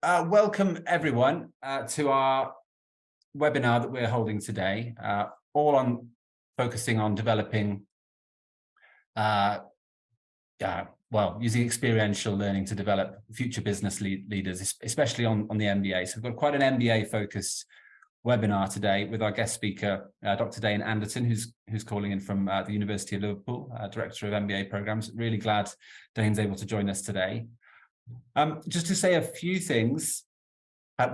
Welcome everyone to our webinar that we're holding today, all on focusing on developing, using experiential learning to develop future business leaders, especially on the MBA. So we've got quite an MBA focused webinar today with our guest speaker, Dr. Dane Anderton, who's calling in from the University of Liverpool, Director of MBA programs. Really glad Dane's able to join us today. Just to say a few things,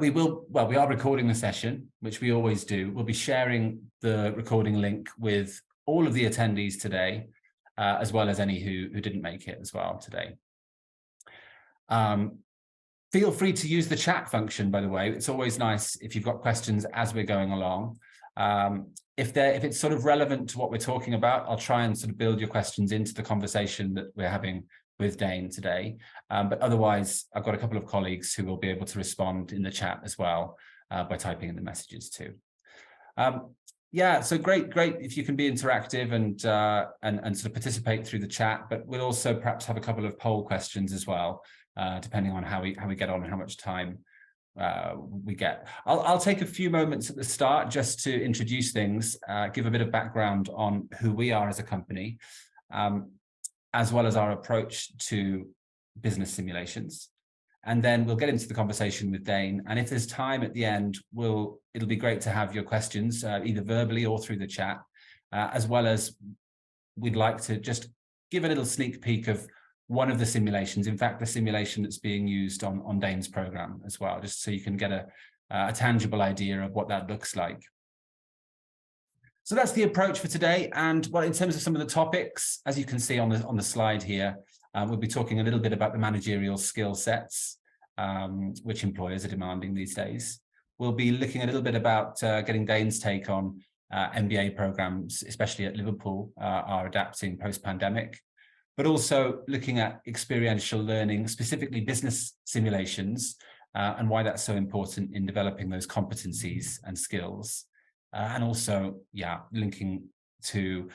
we are recording the session, which we always do. We'll be sharing the recording link with all of the attendees today, as well as any who didn't make it as well today. Feel free to use the chat function, by the way. It's always nice if you've got questions as we're going along. If it's sort of relevant to what we're talking about, I'll try and sort of build your questions into the conversation that we're having with Dane today. But otherwise, I've got a couple of colleagues who will be able to respond in the chat as well by typing in the messages too. So great if you can be interactive and sort of participate through the chat, but we'll also perhaps have a couple of poll questions as well, depending on how we get on and how much time we get. I'll take a few moments at the start just to introduce things, give a bit of background on who we are as a company, as well as our approach to business simulations. And then we'll get into the conversation with Dane. And if there's time at the end, it'll be great to have your questions, either verbally or through the chat, as well as we'd like to just give a little sneak peek of one of the simulations, in fact, the simulation that's being used on Dane's program as well, just so you can get a tangible idea of what that looks like. So that's the approach for today. And in terms of some of the topics, as you can see on the slide here, we'll be talking a little bit about the managerial skill sets, which employers are demanding these days. We'll be looking a little bit about getting Dane's take on MBA programs, especially at Liverpool, are adapting post-pandemic, but also looking at experiential learning, specifically business simulations, and why that's so important in developing those competencies and skills. And also, linking to,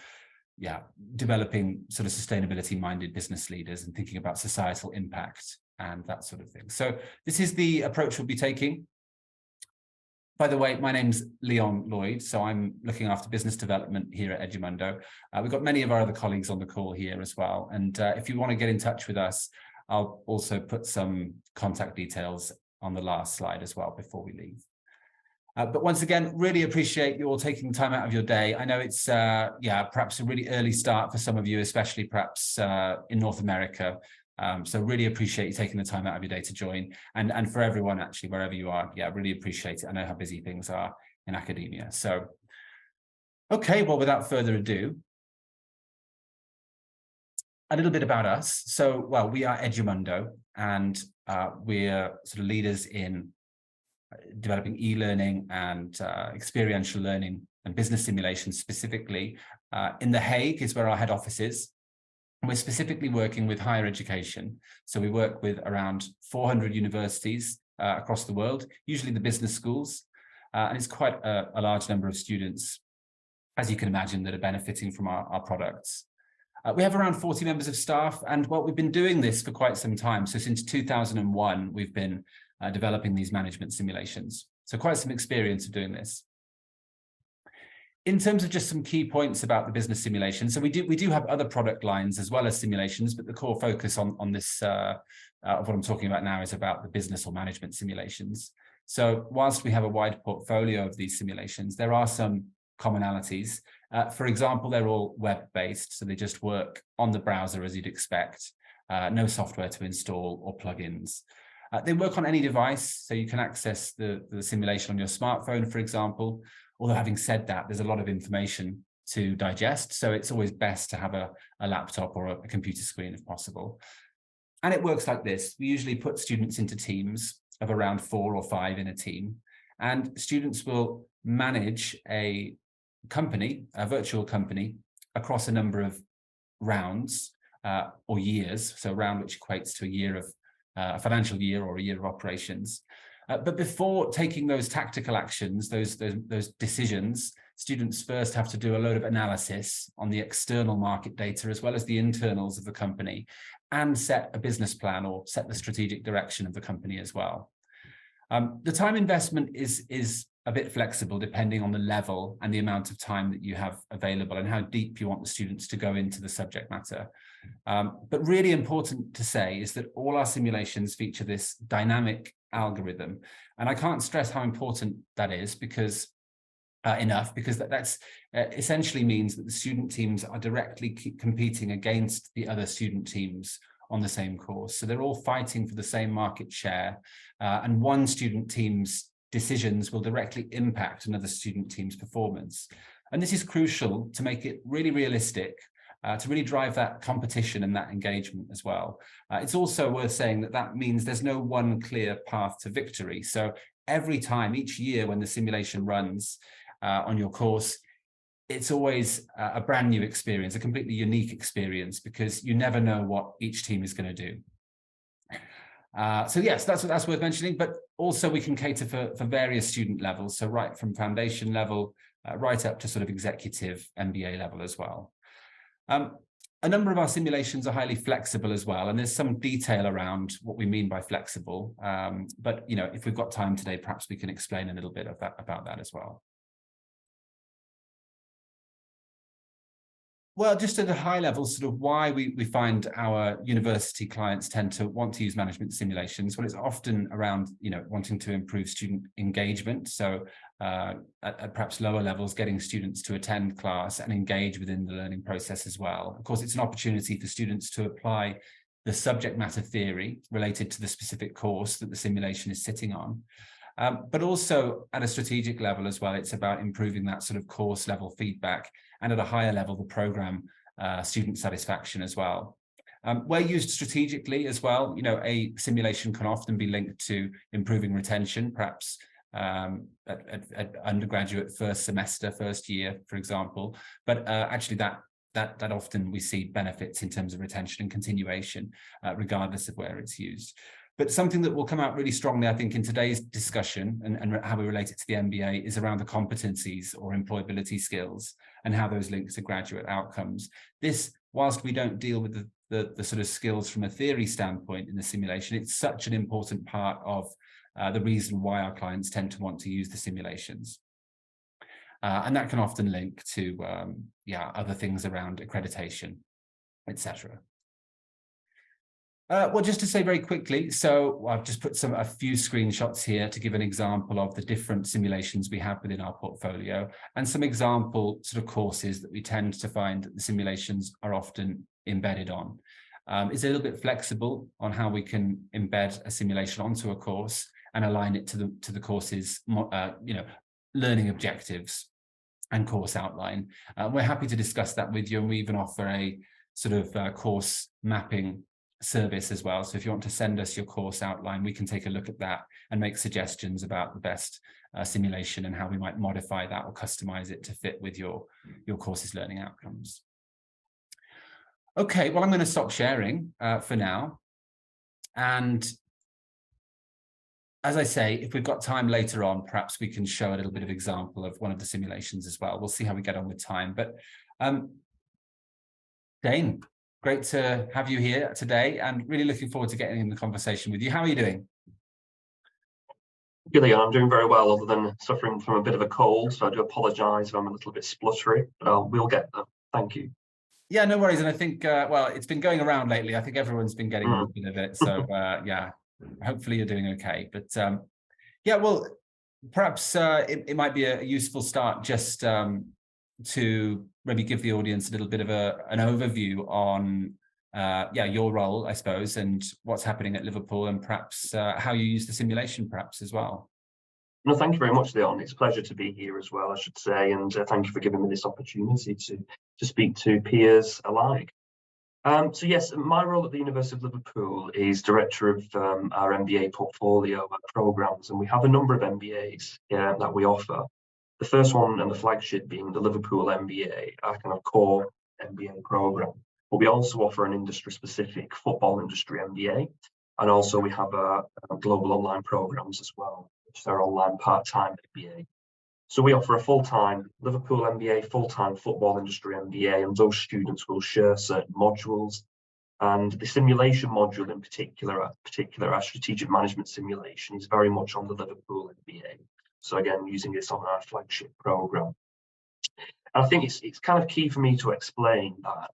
developing sort of sustainability-minded business leaders and thinking about societal impact and that sort of thing. So this is the approach we'll be taking. By the way, my name's Leon Lloyd, so I'm looking after business development here at Edu Mundo. We've got many of our other colleagues on the call here as well. And if you want to get in touch with us, I'll also put some contact details on the last slide as well before we leave. But once again, really appreciate you all taking time out of your day. I know it's, perhaps a really early start for some of you, especially perhaps in North America. So really appreciate you taking the time out of your day to join. And for everyone, actually, wherever you are, really appreciate it. I know how busy things are in academia. So, okay, well, without further ado, a little bit about us. So, we are Edu Mundo, and we're sort of leaders in developing e-learning and experiential learning and business simulations specifically. In The Hague is where our head office is. And we're specifically working with higher education. So we work with around 400 universities across the world, usually the business schools. And it's quite a large number of students, as you can imagine, that are benefiting from our products. We have around 40 members of staff, and we've been doing this for quite some time. So since 2001, we've been developing these management simulations. So quite some experience of doing this. In terms of just some key points about the business simulation, so we do have other product lines as well as simulations, but the core focus on this of what I'm talking about now is about the business or management simulations. So whilst we have a wide portfolio of these simulations, there are some commonalities. For example, they're all web-based, so they just work on the browser as you'd expect. No software to install or plugins. They work on any device, so you can access the simulation on your smartphone, for example. Although having said that, there's a lot of information to digest, so it's always best to have a laptop or a computer screen if possible. And it works like this. We usually put students into teams of around 4 or 5 in a team, and students will manage a company, a virtual company, across a number of rounds or years, so a round which equates to a year of a financial year or a year of operations. But before taking those tactical actions, those decisions, students first have to do a load of analysis on the external market data as well as the internals of the company, and set a business plan or set the strategic direction of the company as well. The time investment is a bit flexible depending on the level and the amount of time that you have available and how deep you want the students to go into the subject matter. But really important to say is that all our simulations feature this dynamic algorithm. And I can't stress how important that is because that's essentially means that the student teams are directly competing against the other student teams on the same course. So they're all fighting for the same market share, and one student team's decisions will directly impact another student team's performance. And this is crucial to make it really realistic, to really drive that competition and that engagement as well. It's also worth saying that that means there's no one clear path to victory. So every time, each year when the simulation runs on your course, it's always a brand new experience, a completely unique experience, because you never know what each team is going to do. So yes, that's worth mentioning, but also we can cater for various student levels. So right from foundation level, right up to sort of executive MBA level as well. A number of our simulations are highly flexible as well, and there's some detail around what we mean by flexible. But if we've got time today, perhaps we can explain a little bit about that as well. Well, just at a high level, sort of why we find our university clients tend to want to use management simulations. Well, it's often around, wanting to improve student engagement. So at perhaps lower levels, getting students to attend class and engage within the learning process as well. Of course, it's an opportunity for students to apply the subject matter theory related to the specific course that the simulation is sitting on. But also at a strategic level as well, it's about improving that sort of course level feedback, and at a higher level, the program student satisfaction as well. Where used strategically as well, a simulation can often be linked to improving retention, perhaps at undergraduate first semester, first year, for example. But actually that often we see benefits in terms of retention and continuation, regardless of where it's used. But something that will come out really strongly, I think, in today's discussion and how we relate it to the MBA is around the competencies or employability skills and how those link to graduate outcomes. This, whilst we don't deal with the sort of skills from a theory standpoint in the simulation, it's such an important part of the reason why our clients tend to want to use the simulations. And that can often link to other things around accreditation, etc. Well, just to say very quickly, so I've just put a few screenshots here to give an example of the different simulations we have within our portfolio, and some example sort of courses that we tend to find that the simulations are often embedded on. It's a little bit flexible on how we can embed a simulation onto a course and align it to the course's learning objectives and course outline. We're happy to discuss that with you, and we even offer a sort of course mapping service as well. So if you want to send us your course outline, we can take a look at that and make suggestions about the best simulation and how we might modify that or customize it to fit with your course's learning outcomes. Okay, well, I'm going to stop sharing for now. And as I say, if we've got time later on, perhaps we can show a little bit of example of one of the simulations as well. We'll see how we get on with time. But Dane, great to have you here today, and really looking forward to getting in the conversation with you. How are you doing? Good, Leon. I'm doing very well, other than suffering from a bit of a cold, so I do apologise if I'm a little bit spluttery, but we'll get there. Thank you. Yeah, no worries. And I think, well, it's been going around lately. I think everyone's been getting a bit of it. So yeah, hopefully you're doing okay. But yeah, well, perhaps it might be a useful start just to maybe give the audience a little bit of an overview on your role, I suppose, and what's happening at Liverpool, and perhaps how you use the simulation perhaps as well. No, thank you very much, Leon. It's a pleasure to be here as well, I should say, and thank you for giving me this opportunity to speak to peers alike. So yes, my role at the University of Liverpool is director of our MBA portfolio programs, and we have a number of MBAs that we offer. The first one and the flagship being the Liverpool MBA, our kind of core MBA program. But we also offer an industry-specific football industry MBA, and also we have a global online programs as well, which are online part-time MBA. So we offer a full-time Liverpool MBA, full-time football industry MBA, and those students will share certain modules And the simulation module in particular, our strategic management simulation, is very much on the Liverpool MBA. So again, using this on our flagship program. And I think it's kind of key for me to explain that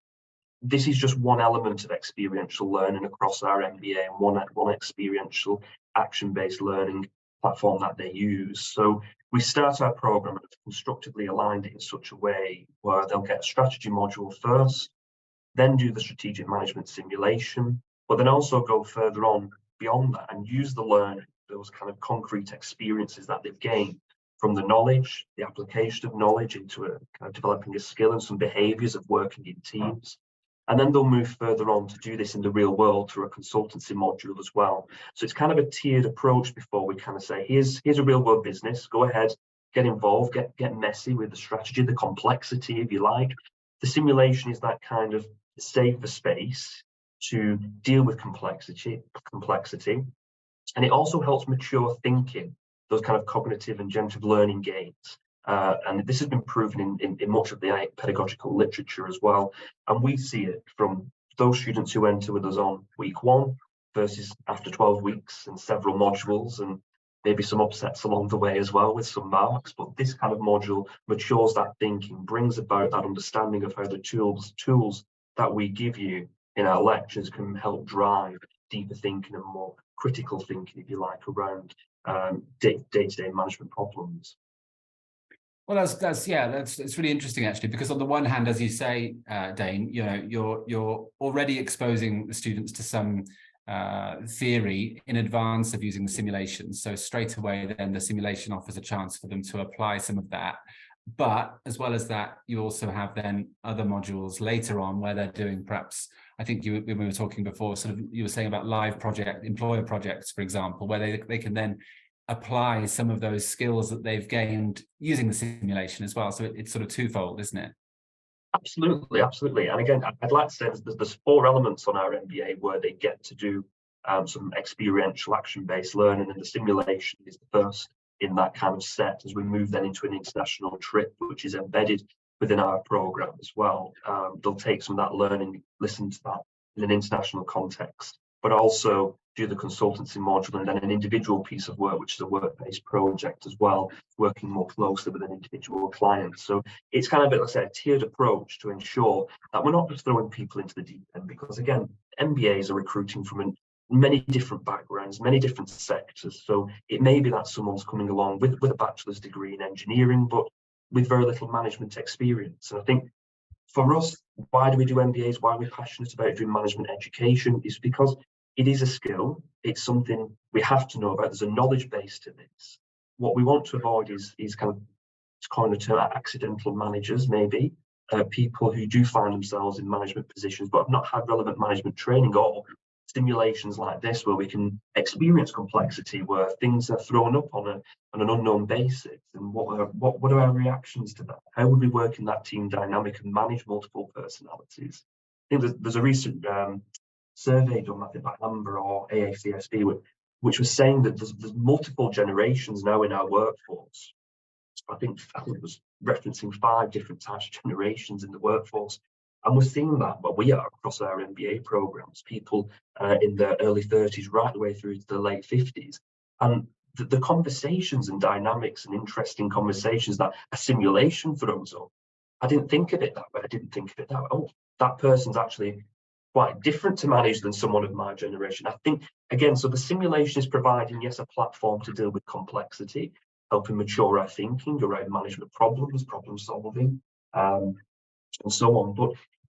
this is just one element of experiential learning across our MBA, and one experiential action-based learning platform that they use. So we start our program and have constructively aligned it in such a way where they'll get a strategy module first, then do the strategic management simulation, but then also go further on beyond that and use the learning, those kind of concrete experiences that they've gained from the knowledge, the application of knowledge into a kind of developing a skill and some behaviors of working in teams. And then they'll move further on to do this in the real world through a consultancy module as well. So it's kind of a tiered approach before we kind of say, here's a real world business, go ahead, get involved, get messy with the strategy, the complexity, if you like. The simulation is that kind of safer space to deal with complexity. And it also helps mature thinking, those kind of cognitive and generative learning gains. And this has been proven in much of the pedagogical literature as well. And we see it from those students who enter with us on week 1 versus after 12 weeks and several modules, and maybe some upsets along the way as well with some marks. But this kind of module matures that thinking, brings about that understanding of how the tools that we give you in our lectures can help drive deeper thinking and more critical thinking, if you like, around day-to-day management problems. Well, it's really interesting actually, because on the one hand, as you say, Dane, you're already exposing the students to some theory in advance of using the simulation. So straight away, then the simulation offers a chance for them to apply some of that. But as well as that, you also have then other modules later on where they're doing perhaps, I think we were talking before, sort of, you were saying about live employer projects, for example, where they can then apply some of those skills that they've gained using the simulation as well. So it's sort of twofold, isn't it? Absolutely. And again, I'd like to say there's 4 elements on our MBA where they get to do some experiential action-based learning, and the simulation is the first in that kind of set as we move then into an international trip, which is embedded within our program as well. They'll take some of that learning, listen to that in an international context, but also do the consultancy module and then an individual piece of work, which is a work-based project as well, working more closely with an individual client. So it's kind of, let's say, a tiered approach to ensure that we're not just throwing people into the deep end, because again, MBAs are recruiting from many different backgrounds, many different sectors. So it may be that someone's coming along with a bachelor's degree in engineering, but with very little management experience. And I think for us, why do we do MBAs? Why are we passionate about doing management education? Is because it is a skill. It's something we have to know about. There's a knowledge base to this. What we want to avoid is kind of, to coin a term, accidental managers, maybe, people who do find themselves in management positions but have not had relevant management training, or stimulations like this where we can experience complexity, where things are thrown up on an unknown basis, and what are our reactions to that? How would we work in that team dynamic and manage multiple personalities? I think there's a recent survey done, I think, by Amber or AACSB, which was saying that there's multiple generations now in our workforce. I think it was referencing 5 different types of generations in the workforce. And we're seeing that, but we are across our MBA programs, people in their early 30s right the way through to the late 50s. And the conversations and dynamics and interesting conversations that a simulation throws up, I didn't think of it that way. Oh, that person's actually quite different to manage than someone of my generation. I think, again, so the simulation is providing, yes, a platform to deal with complexity, helping mature our thinking around management problems, problem solving, and so on. But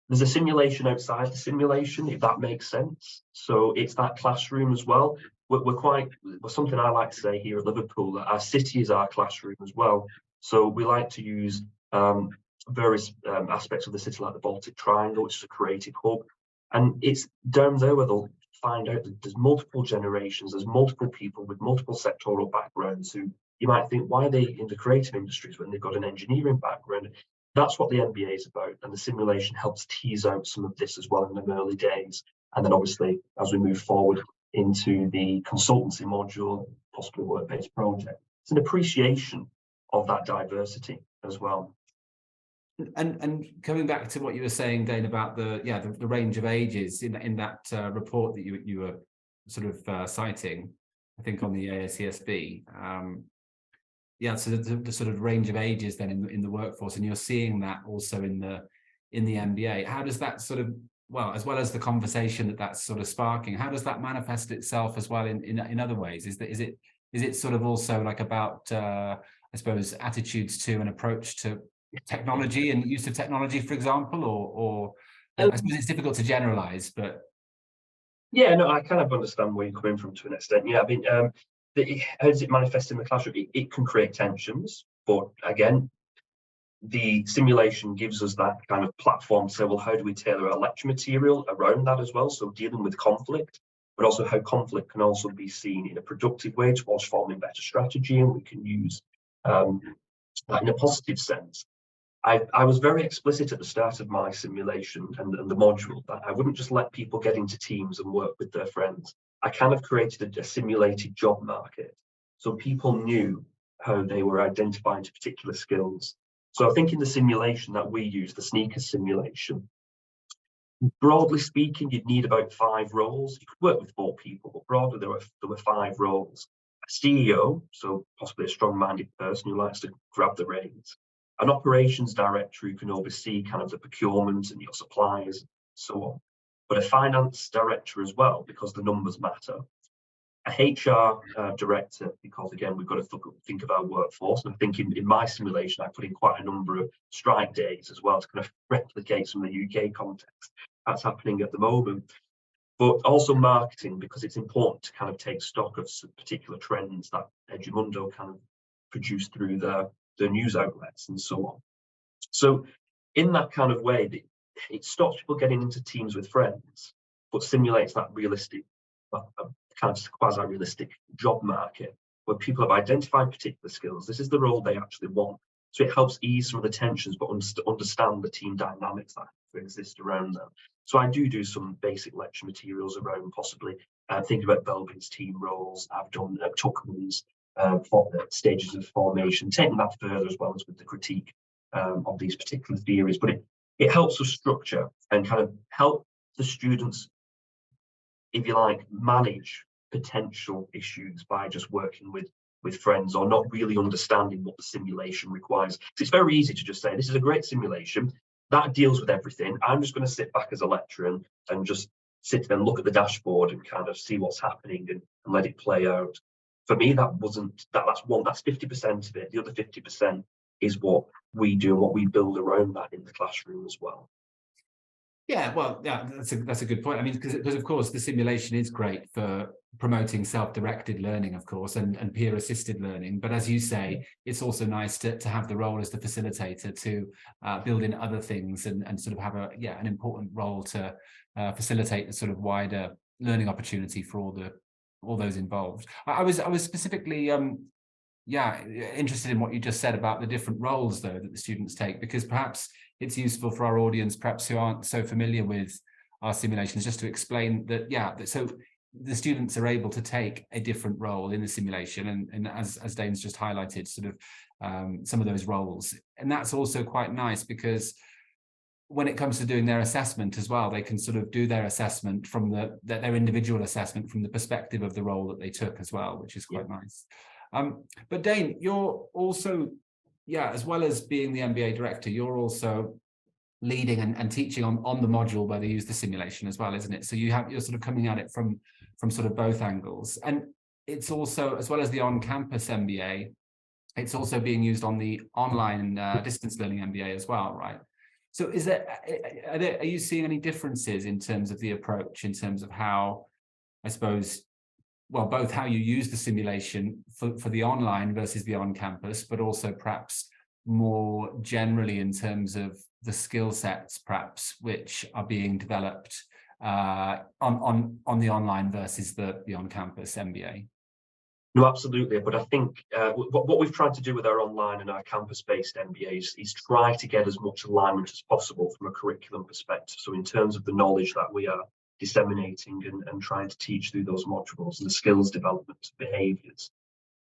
there's a simulation outside the simulation, if that makes sense. So it's that classroom as well. We're something I like to say here at Liverpool, that our city is our classroom as well. So we like to use various aspects of the city, like the Baltic Triangle, which is a creative hub. And it's down there where they'll find out that there's multiple generations, there's multiple people with multiple sectoral backgrounds who you might think, why are they in the creative industries when they've got an engineering background? That's what the MBA is about, and the simulation helps tease out some of this as well in the early days. And then obviously, as we move forward into the consultancy module, possibly work-based project, it's an appreciation of that diversity as well. And coming back to what you were saying, Dane, about the range of ages in that report that you were sort of citing, I think on the ASCSB, so the sort of range of ages then in the workforce, and you're seeing that also in the MBA. How does that sort of, well, as well as the conversation that's sort of sparking, how does that manifest itself as well in other ways? Is it sort of also like about I suppose attitudes to and approach to technology and use of technology, for example, or I suppose it's difficult to generalize, but yeah, no, I kind of understand where you're coming from to an extent. Yeah, I mean, how does it manifest in the classroom? It can create tensions, but again, the simulation gives us that kind of platform to say, well, how do we tailor our lecture material around that as well? So dealing with conflict, but also how conflict can also be seen in a productive way towards forming better strategy, and we can use that in a positive sense. I was very explicit at the start of my simulation and the module that I wouldn't just let people get into teams and work with their friends. I kind of created a simulated job market, so people knew how they were identifying to particular skills. So I think in the simulation that we use, the sneakers simulation, broadly speaking, you'd need about 5 roles. You could work with 4 people, but broadly there were 5 roles. A CEO, so possibly a strong-minded person who likes to grab the reins. An operations director who can oversee kind of the procurement and your suppliers, and so on. But a finance director as well, because the numbers matter. A HR director, because again, we've got to think of our workforce. And I think in my simulation, I put in quite a number of strike days as well to kind of replicate some of the UK context that's happening at the moment. But also marketing, because it's important to kind of take stock of some particular trends that Edu Mundo kind of produce through their news outlets and so on. So in that kind of way, it stops people getting into teams with friends, but simulates that realistic, kind of quasi-realistic job market where people have identified particular skills. This is the role they actually want. So it helps ease some of the tensions, but understand the team dynamics that exist around them. So I do some basic lecture materials around possibly thinking about Belbin's team roles. I've done Tuckman's for the stages of formation, taking that further as well as with the critique of these particular theories. But it helps us structure and kind of help the students, if you like, manage potential issues by just working with friends or not really understanding what the simulation requires. It's very easy to just say, this is a great simulation that deals with everything. I'm just going to sit back as a lecturer and just sit and look at the dashboard and kind of see what's happening and let it play out. For me, that's 50% of it. The other 50% is what we do and what we build around that in the classroom as well. Yeah, well, yeah, that's a good point. I mean, because of course the simulation is great for promoting self-directed learning, of course, and peer-assisted learning. But as you say, it's also nice to have the role as the facilitator to build in other things and sort of have an important role to facilitate the sort of wider learning opportunity for all those involved. I was specifically interested in what you just said about the different roles though that the students take, because perhaps it's useful for our audience, perhaps who aren't so familiar with our simulations, just to explain that, so the students are able to take a different role in the simulation, and as Dane's just highlighted, sort of some of those roles. And that's also quite nice because when it comes to doing their assessment as well, they can sort of do their assessment from their individual assessment from the perspective of the role that they took as well, which is quite nice. But Dane, you're also, as well as being the MBA director, you're also leading and teaching on the module where they use the simulation as well, isn't it? So you're sort of coming at it from sort of both angles. And it's also, as well as the on-campus MBA, it's also being used on the online distance learning MBA as well, right? So are you seeing any differences in terms of the approach, in terms of how, I suppose, well, both how you use the simulation for the online versus the on-campus, but also perhaps more generally in terms of the skill sets, perhaps, which are being developed on the online versus the on-campus MBA? No, absolutely. But I think what we've tried to do with our online and our campus-based MBAs is try to get as much alignment as possible from a curriculum perspective. So in terms of the knowledge that we are disseminating and trying to teach through those modules and the skills development behaviours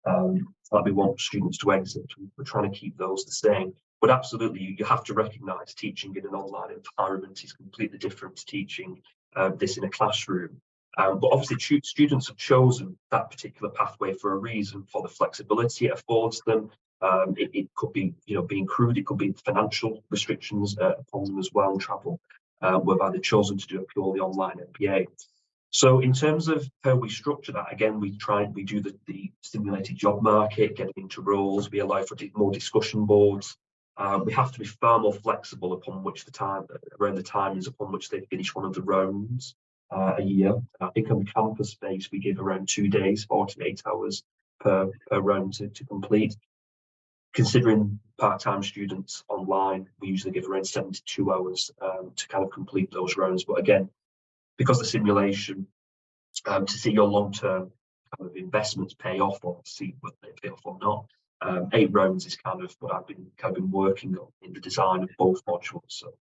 that we want students to exit, we're trying to keep those the same. But absolutely, you have to recognise teaching in an online environment is completely different to teaching this in a classroom. But obviously, students have chosen that particular pathway for a reason, for the flexibility it affords them. It could be, being crude, it could be financial restrictions upon them as well, and travel, whereby they've chosen to do a purely online MBA. So in terms of how we structure that, again, we do the simulated job market, getting into roles, we allow for more discussion boards. We have to be far more flexible upon which around the timings upon which they finish one of the rounds a year. I think on the campus space, we give around 2 days, 48 hours per round to complete. Considering part-time students online, we usually give around 72 hours to kind of complete those rounds. But again, because the simulation, to see your long-term kind of investments pay off, or see whether they pay off or not, 8 rounds is kind of what I've been working on in the design of both modules. So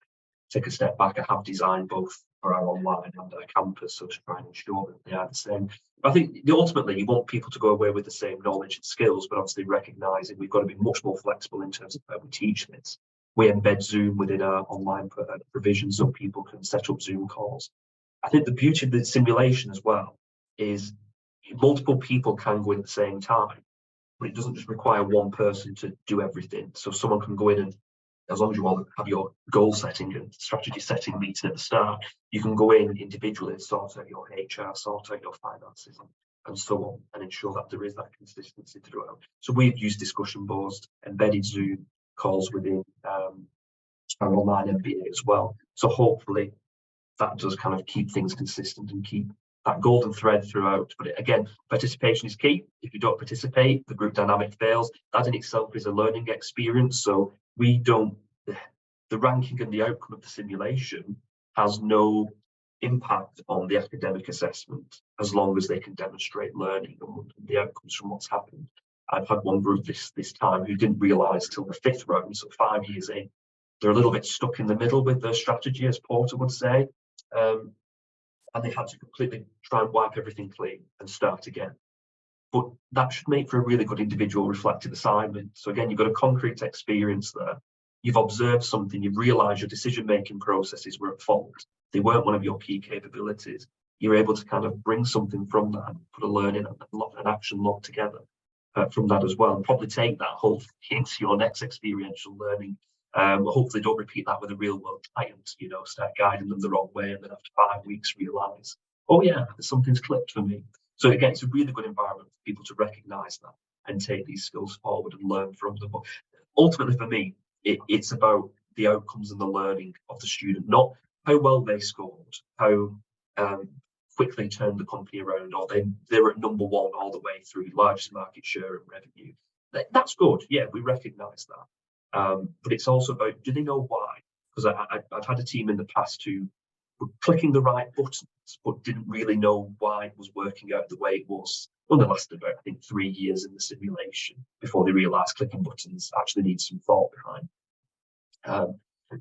take a step back, I have designed both for our online and our campus, so to try and ensure that they are the same. But I think ultimately you want people to go away with the same knowledge and skills, but obviously recognising we've got to be much more flexible in terms of how we teach this. We embed Zoom within our online provision, so people can set up Zoom calls. I think the beauty of the simulation as well is multiple people can go in at the same time, but it doesn't just require one person to do everything. So someone can go in, and as long as you all have your goal setting and strategy setting meeting at the start, you can go in individually and sort out your HR, sort out your finances, and so on, and ensure that there is that consistency throughout. So we've used discussion boards, embedded Zoom calls within our online MBA as well. So hopefully that does kind of keep things consistent and keep that golden thread throughout. But again, participation is key. If you don't participate, the group dynamic fails. That in itself is a learning experience. So the ranking and the outcome of the simulation has no impact on the academic assessment, as long as they can demonstrate learning and the outcomes from what's happened. I've had one group this time who didn't realise till the 5th round, so 5 years in, they're a little bit stuck in the middle with their strategy, as Porter would say. And they had to completely try and wipe everything clean and start again. But that should make for a really good individual reflective assignment. So again, you've got a concrete experience there. You've observed something, you've realised your decision-making processes were at fault. They weren't one of your key capabilities. You're able to kind of bring something from that and put a learning and an action log together from that as well, and probably take that whole thing into your next experiential learning. Hopefully don't repeat that with a real world client, start guiding them the wrong way, and then after 5 weeks realise, oh yeah, something's clicked for me. So again, it's a really good environment for people to recognise that and take these skills forward and learn from them. But ultimately for me, it's about the outcomes and the learning of the student, not how well they scored, how quickly turned the company around, or they're at number 1 all the way through, largest market share and revenue. That's good, yeah, we recognise that. But it's also about, do they know why? Because I've had a team in the past who were clicking the right buttons, but didn't really know why it was working out the way it was. Well, they lasted about, I think, 3 years in the simulation before they realised clicking buttons actually needs some thought behind.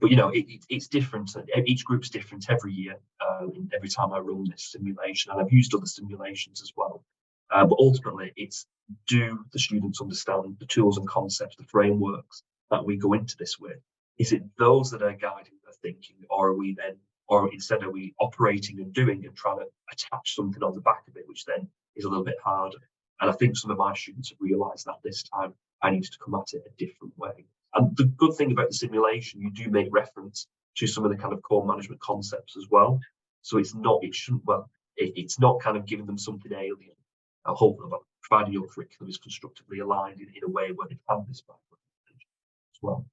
But it's different. Each group's different every year. Every time I run this simulation, and I've used other simulations as well. But ultimately, it's, do the students understand the tools and concepts, the frameworks that we go into this with? Is it those that are guiding their thinking, or instead are we operating and doing and trying to attach something on the back of it, which then is a little bit harder? And I think some of my students have realised that this time I need to come at it a different way. And the good thing about the simulation, you do make reference to some of the kind of core management concepts as well. So it's not kind of giving them something alien. Hopefully, providing your curriculum is constructively aligned in a way where they can this background as well.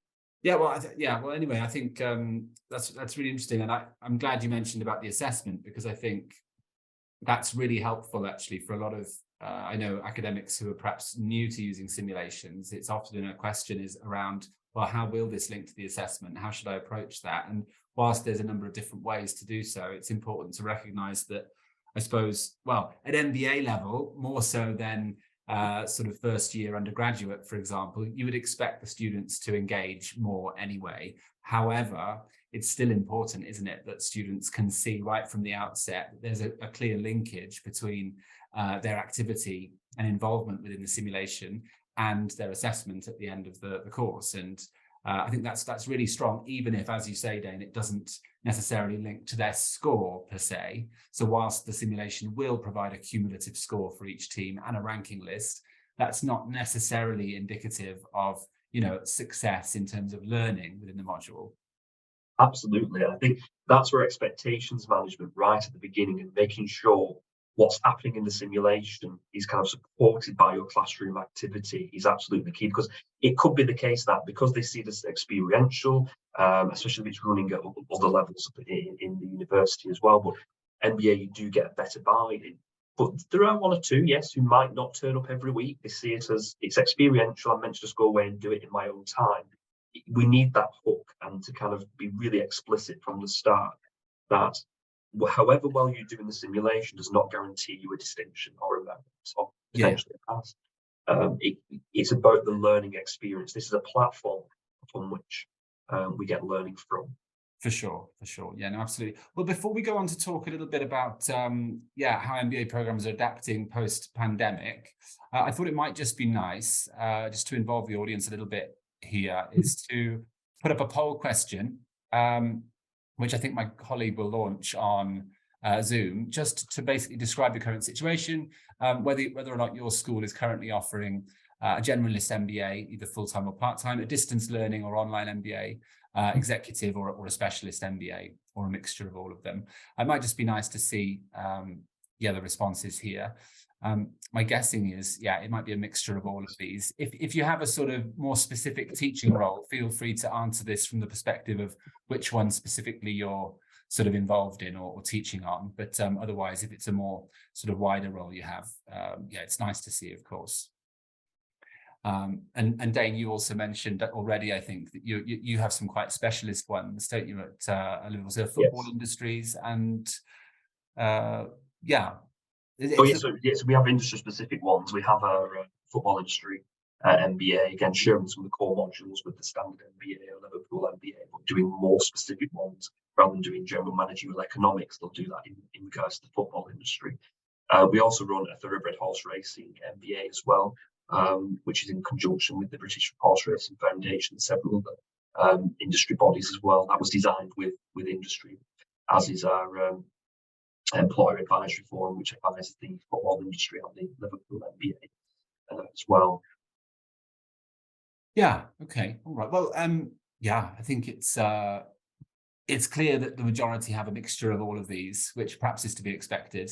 Yeah, well, anyway, I think that's really interesting, and I'm glad you mentioned about the assessment, because I think that's really helpful actually for a lot of I know academics who are perhaps new to using simulations. It's often a question is around, well, how will this link to the assessment? How should I approach that? And whilst there's a number of different ways to do so, it's important to recognise that, I suppose, well, at MBA level, more so than sort of first year undergraduate, for example, you would expect the students to engage more anyway. However, it's still important, isn't it, that students can see right from the outset that there's a clear linkage between their activity and involvement within the simulation and their assessment at the end of the course. And I think that's really strong, even if, as you say, Dane, it doesn't necessarily link to their score per se. So whilst the simulation will provide a cumulative score for each team and a ranking list, that's not necessarily indicative of, success in terms of learning within the module. Absolutely. I think that's where expectations management right at the beginning and making sure what's happening in the simulation is kind of supported by your classroom activity is absolutely key, because it could be the case that because they see this experiential, especially if it's running at other levels in the university as well, but MBA, you do get a better buy-in. But there are one or two, yes, who might not turn up every week. They see it as it's experiential. I'm meant to just go away and do it in my own time. We need that hook, and to kind of be really explicit from the start that however well you do in the simulation does not guarantee you a distinction or a merit or potentially a pass. It's about the learning experience. This is a platform from which we get learning from. For sure. Yeah, no, absolutely. Well, before we go on to talk a little bit about how MBA programs are adapting post-pandemic, I thought it might just be nice, just to involve the audience a little bit here, is to put up a poll question, which I think my colleague will launch on Zoom, just to basically describe the current situation, whether or not your school is currently offering a generalist MBA, either full-time or part-time, a distance learning or online MBA, executive or a specialist MBA, or a mixture of all of them. It might just be nice to see the responses here. My guessing is, it might be a mixture of all of these. If you have a sort of more specific teaching role, feel free to answer this from the perspective of which one specifically you're sort of involved in or teaching on. But otherwise, if it's a more sort of wider role you have, it's nice to see, of course. And Dane, you also mentioned already, I think, that you have some quite specialist ones, don't you, at Liverpool? So football industries and So we have industry-specific ones. We have our football industry MBA, again, sharing some of the core modules with the standard MBA or Liverpool MBA, but doing more specific ones rather than doing general managerial economics. They'll do that in regards to the football industry. We also run a thoroughbred horse racing MBA as well, which is in conjunction with the British Horse Racing Foundation and several other industry bodies as well. That was designed with industry, as is our employer advisory forum, which advises the football industry on the Liverpool MBA as well. Yeah. Okay. All right. Well, I think it's clear that the majority have a mixture of all of these, which perhaps is to be expected.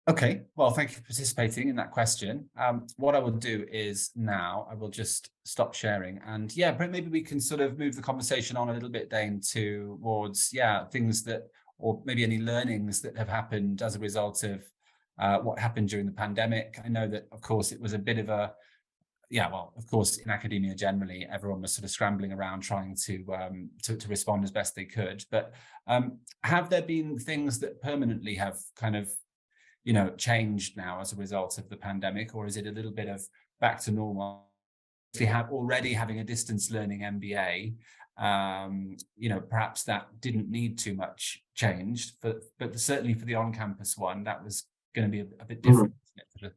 Okay, well, thank you for participating in that question. What I will do is now I will just stop sharing, and maybe we can sort of move the conversation on a little bit, Dane, towards things that, or maybe any learnings that have happened as a result of what happened during the pandemic. I know that, of course, it was a bit of a of course, in academia generally, everyone was sort of scrambling around trying to respond as best they could. But have there been things that permanently have kind of changed now as a result of the pandemic, or is it a little bit of back to normal? If you have already having a distance learning MBA, perhaps that didn't need too much change, but certainly for the on-campus one, that was going to be a bit different,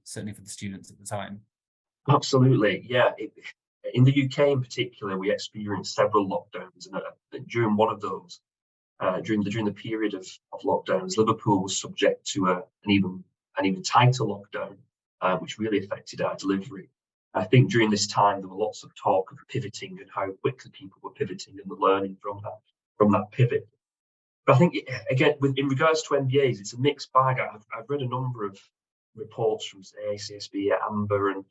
certainly for the students at the time. Absolutely, yeah. In the UK in particular, we experienced several lockdowns, and during one of those, during the period of lockdowns, Liverpool was subject to an even tighter lockdown, which really affected our delivery. I think during this time there were lots of talk of pivoting and how quickly people were pivoting and the learning from that pivot. But I think again, in regards to MBAs, it's a mixed bag. I've read a number of reports from ACSB, Amber, and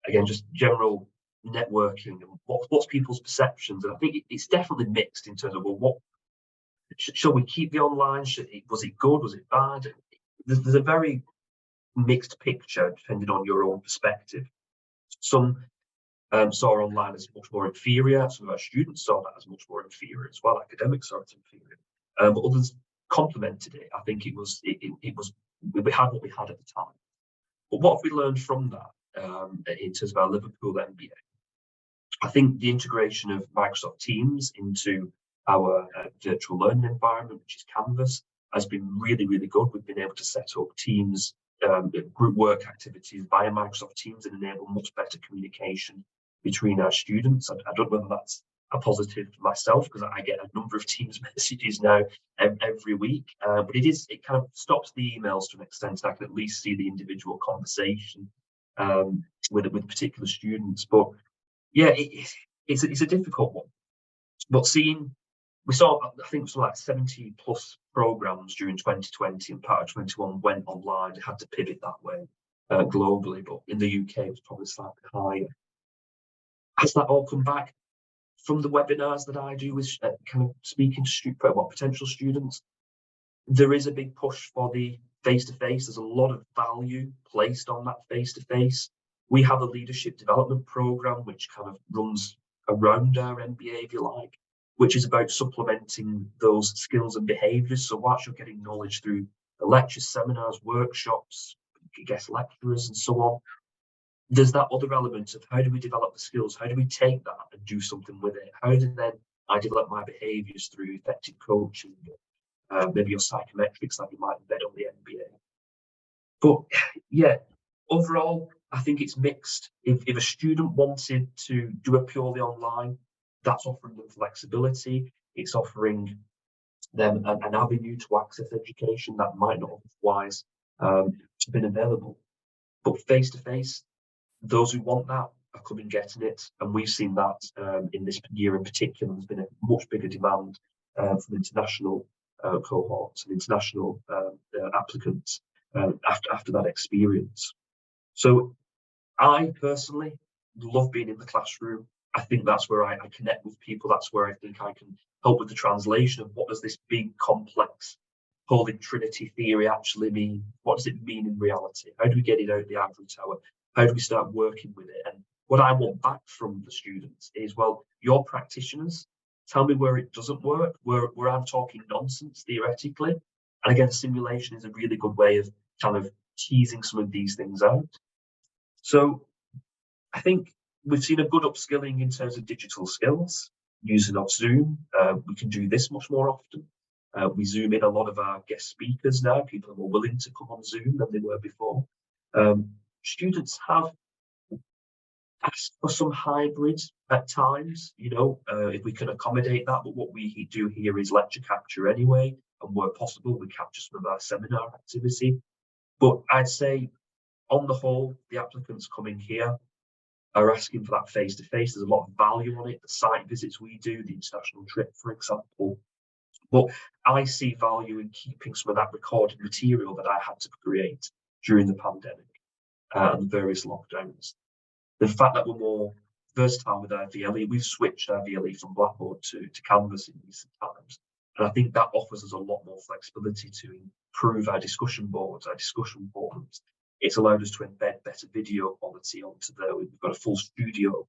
again just general networking and what's people's perceptions. And I think it's definitely mixed in terms of what. Shall we keep the online? Was it good? Was it bad? There's a very mixed picture depending on your own perspective. Some saw online as much more inferior. Some of our students saw that as much more inferior as well. Academics saw it inferior, but others complemented it. I think it was we had what we had at the time. But what have we learned from that in terms of our Liverpool MBA? I think the integration of Microsoft Teams into our virtual learning environment, which is Canvas, has been really, really good. We've been able to set up Teams group work activities via Microsoft Teams and enable much better communication between our students. I don't know whether that's a positive myself, because I get a number of Teams messages now every week, but it kind of stops the emails to an extent. I can at least see the individual conversation with particular students. But yeah, it's a difficult one. But we saw, I think, something like 70 plus programs during 2020, and part of 21 went online. They had to pivot that way globally, but in the UK it was probably slightly higher. Has that all come back? From the webinars that I do with kind of speaking to potential students, there is a big push for the face-to-face. There's a lot of value placed on that face-to-face. We have a leadership development program which kind of runs around our MBA, if you like, which is about supplementing those skills and behaviours. So whilst you're getting knowledge through the lectures, seminars, workshops, guest lecturers, and so on, there's that other element of how do we develop the skills? How do we take that and do something with it? How do then I develop my behaviours through effective coaching, maybe your psychometrics that you might embed on the MBA? But yeah, overall, I think it's mixed. If a student wanted to do it purely online, that's offering them flexibility. It's offering them an avenue to access education that might not otherwise been available. But face-to-face, those who want that are coming getting it. And we've seen that in this year in particular. There's been a much bigger demand from international cohorts and international applicants after that experience. So I personally love being in the classroom. I think that's where I connect with people. That's where I think I can help with the translation of what does this big, complex, holy trinity theory actually mean? What does it mean in reality? How do we get it out the ivory tower? How do we start working with it? And what I want back from the students is, well, you're practitioners. Tell me where it doesn't work, where I'm talking nonsense theoretically. And again, simulation is a really good way of kind of teasing some of these things out. So I think we've seen a good upskilling in terms of digital skills, using of Zoom. We can do this much more often. We Zoom in a lot of our guest speakers now. People are more willing to come on Zoom than they were before. Students have asked for some hybrid at times, if we can accommodate that. But what we do here is lecture capture anyway, and where possible, we capture some of our seminar activity. But I'd say, on the whole, the applicants coming here are asking for that face-to-face. There's a lot of value on it. The site visits we do, the international trip, for example. But I see value in keeping some of that recorded material that I had to create during the pandemic and various lockdowns. The fact that we're more versatile with our VLE, we've switched our VLE from Blackboard to Canvas in recent times. And I think that offers us a lot more flexibility to improve our discussion boards, our discussion forums. It's allowed us to embed better video quality onto there. We've got a full studio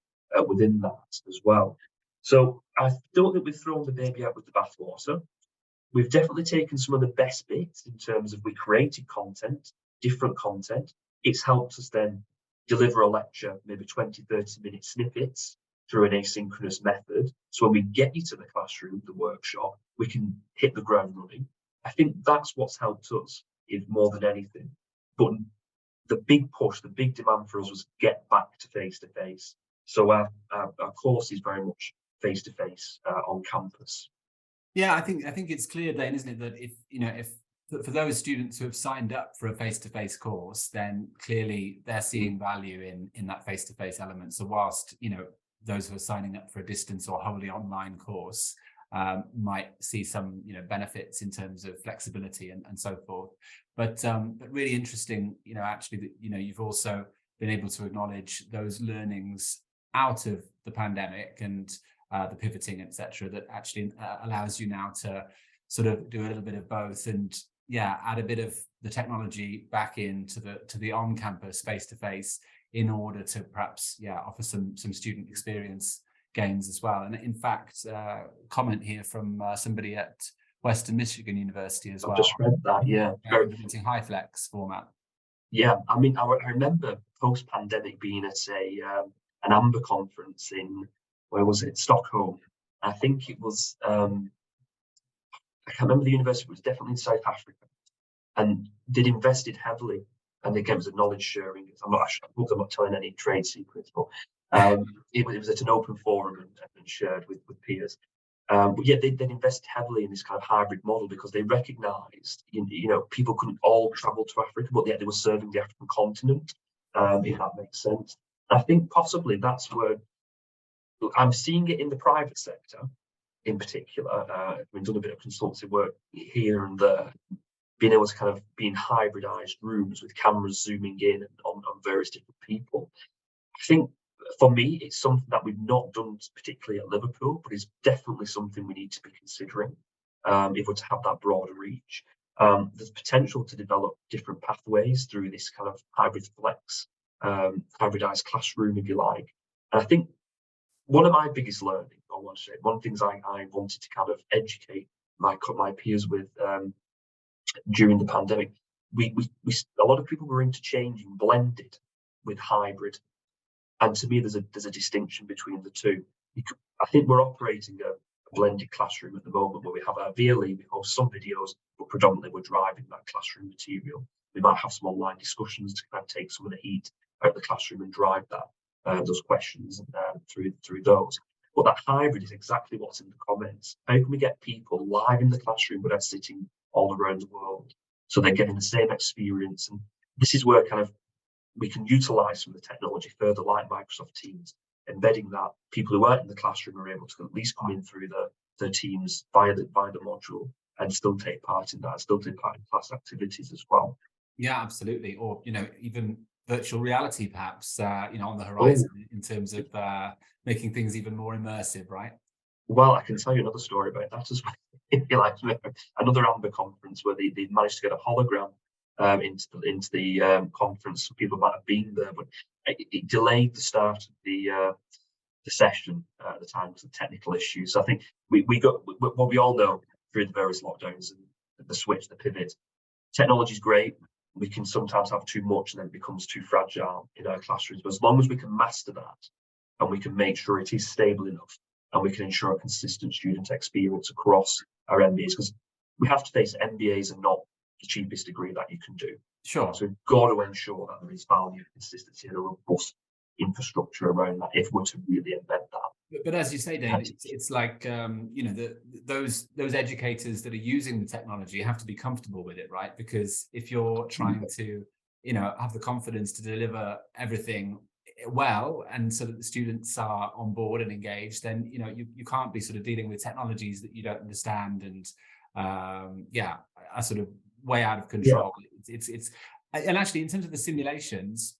within that as well. So I don't think we've thrown the baby out with the bathwater. We've definitely taken some of the best bits in terms of we created content, different content. It's helped us then deliver a lecture, maybe 20, 30-minute snippets through an asynchronous method. So when we get you to the classroom, the workshop, we can hit the ground running. I think that's what's helped us more than anything. But the big push, the big demand for us was get back to face-to-face. So our course is very much face-to-face on campus. Yeah, I think it's clear, Dane, isn't it, that if for those students who have signed up for a face-to-face course, then clearly they're seeing value in that face-to-face element. So whilst those who are signing up for a distance or wholly online course might see some benefits in terms of flexibility and so forth, but really interesting, actually that you've also been able to acknowledge those learnings out of the pandemic and the pivoting, etc., that actually allows you now to sort of do a little bit of both and add a bit of the technology back into the on-campus face-to-face in order to perhaps offer some student experience gains as well. And in fact, comment here from somebody at Western Michigan University as well. I've just read that, implementing high flex format. Yeah, I mean, I remember post-pandemic being at an AMBER conference in, where was it? Stockholm. I think it was, I can't remember the university, but it was definitely in South Africa. And they'd invested heavily and again, it was a knowledge sharing. I'm not telling any trade secrets, but it was at an open forum and shared with peers. But yeah, they'd invest heavily in this kind of hybrid model because they recognised, people couldn't all travel to Africa, but yet they were serving the African continent, if that makes sense. And I think possibly that's where I'm seeing it in the private sector, in particular. We've done a bit of consultancy work here and there, being able to kind of be in hybridized rooms with cameras zooming in on various different people. I think for me, it's something that we've not done particularly at Liverpool, but it's definitely something we need to be considering if we're to have that broader reach. There's potential to develop different pathways through this kind of hybrid flex, hybridized classroom, if you like. And I think one of my biggest learning, one of the things I wanted to kind of educate my peers with during the pandemic, we a lot of people were interchanging blended with hybrid. And to me, there's a distinction between the two. I think we're operating a blended classroom at the moment where we have our VLE, we host some videos, but predominantly we're driving that classroom material. We might have some online discussions to kind of take some of the heat out of the classroom and drive that those questions through those. But that hybrid is exactly what's in the comments. How can we get people live in the classroom but they're sitting all around the world, so they're getting the same experience? And this is where kind of we can utilize some of the technology further, like Microsoft Teams, embedding that people who aren't in the classroom are able to at least come in through the Teams via the module and still take part in that, still take part in class activities as well. Yeah, absolutely. Or, even virtual reality, perhaps, on the horizon in terms of making things even more immersive, right? Well, I can tell you another story about that as well. If you like, another AMBA conference where they managed to get a hologram into the conference. So people might have been there, but it delayed the start of the session at the time because of technical issues. So I think we got what we all know through the various lockdowns and the switch, the pivot. Technology is great. We can sometimes have too much and then it becomes too fragile in our classrooms. But as long as we can master that and we can make sure it is stable enough and we can ensure a consistent student experience across our MBAs, because we have to face MBAs are not the cheapest degree that you can do. Sure. So we've got to ensure that there is value, consistency, and a robust infrastructure around that if we're to really embed that. But as you say, Dane, it's like those educators that are using the technology have to be comfortable with it, right? Because if you're trying to have the confidence to deliver everything well and so that the students are on board and engaged, then you can't be sort of dealing with technologies that you don't understand and are sort of way out of control. Yeah. It's and actually in terms of the simulations,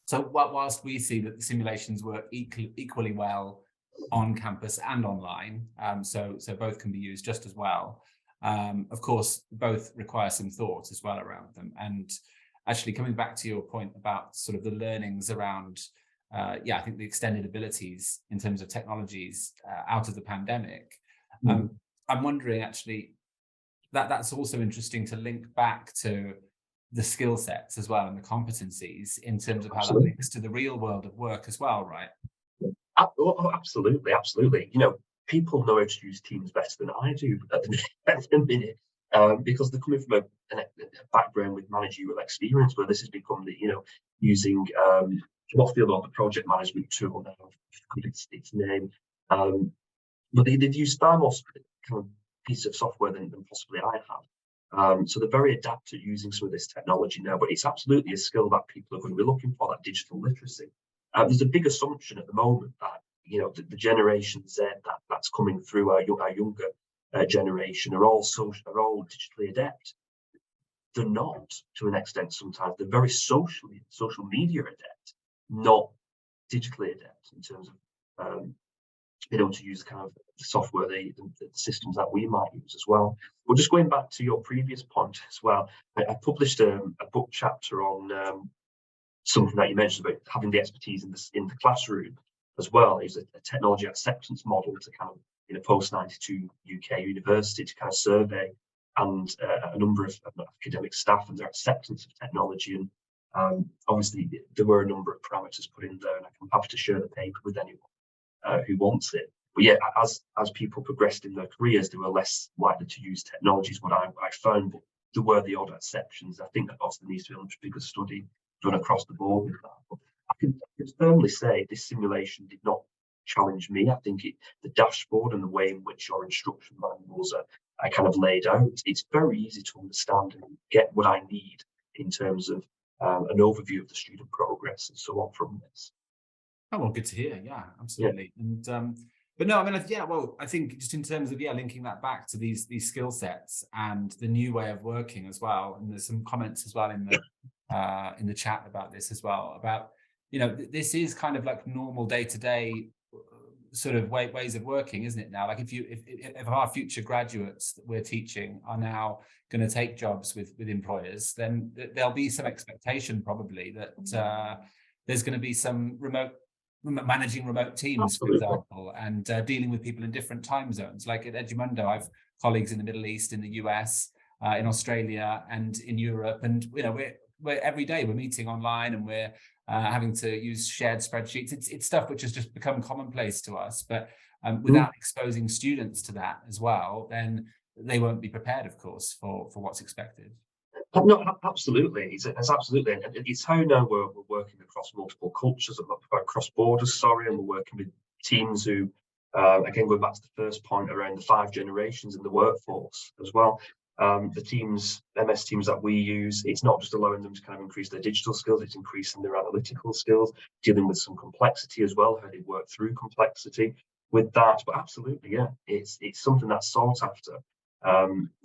so whilst we see that the simulations work equally well on campus and online, so both can be used just as well. Of course, both require some thought as well around them. And actually coming back to your point about sort of the learnings around, I think the extended abilities in terms of technologies out of the pandemic, I'm wondering actually that's also interesting to link back to the skill sets as well and the competencies in terms of how that links to the real world of work as well, right? Oh, absolutely. People know how to use Teams better than I do at the minute, because they're coming from a background with managerial experience where this has become using what's the project management tool now, its name, but they've used far more kind of piece of software than possibly I have. So they're very adept at using some of this technology now, but it's absolutely a skill that people are going to be looking for, that digital literacy. There's a big assumption at the moment that the Generation Z that's coming through our younger generation are all digitally adept. They're not, to an extent. Sometimes they're very social media adept, not digitally adept in terms of being able to use kind of the software, the systems that we might use as well. But just going back to your previous point as well, I published a book chapter on something that you mentioned about having the expertise in the classroom as well. Is a technology acceptance model to kind of post-92 UK university to kind of survey and a number of academic staff and their acceptance of technology. And obviously there were a number of parameters put in there, and I'm happy to share the paper with anyone who wants it. But yeah, as people progressed in their careers, they were less likely to use technologies, what I found. But there were the odd exceptions. I think that obviously needs to be a much bigger study done across the board with that. But I can firmly say this simulation did not challenge me. I think the dashboard and the way in which your instruction manuals are kind of laid out, it's very easy to understand and get what I need in terms of an overview of the student progress and so on from this. Oh, well, good to hear. Yeah, absolutely. Yeah. And but no, I mean, yeah, well, I think just in terms of linking that back to these skill sets and the new way of working as well. And there's some comments as well in the chat about this as well, about, this is kind of like normal day-to-day sort of ways of working, isn't it now? Like if our future graduates that we're teaching are now going to take jobs with employers, then there'll be some expectation probably that there's going to be some managing remote teams, Absolutely. for example, and dealing with people in different time zones. Like at Edu Mundo, I've colleagues in the Middle East, in the US, in Australia, and in Europe, and we're every day we're meeting online, and we're having to use shared spreadsheets. It's stuff which has just become commonplace to us, but without exposing students to that as well, then they won't be prepared, of course, for what's expected. No, absolutely. It's absolutely, and it's how now we're working across multiple cultures, across borders. And we're working with teams who, again, going back to the first point around the 5 generations in the workforce as well. The MS teams that we use, it's not just allowing them to kind of increase their digital skills; it's increasing their analytical skills, dealing with some complexity as well, how they work through complexity with that. But absolutely, yeah, it's something that's sought after.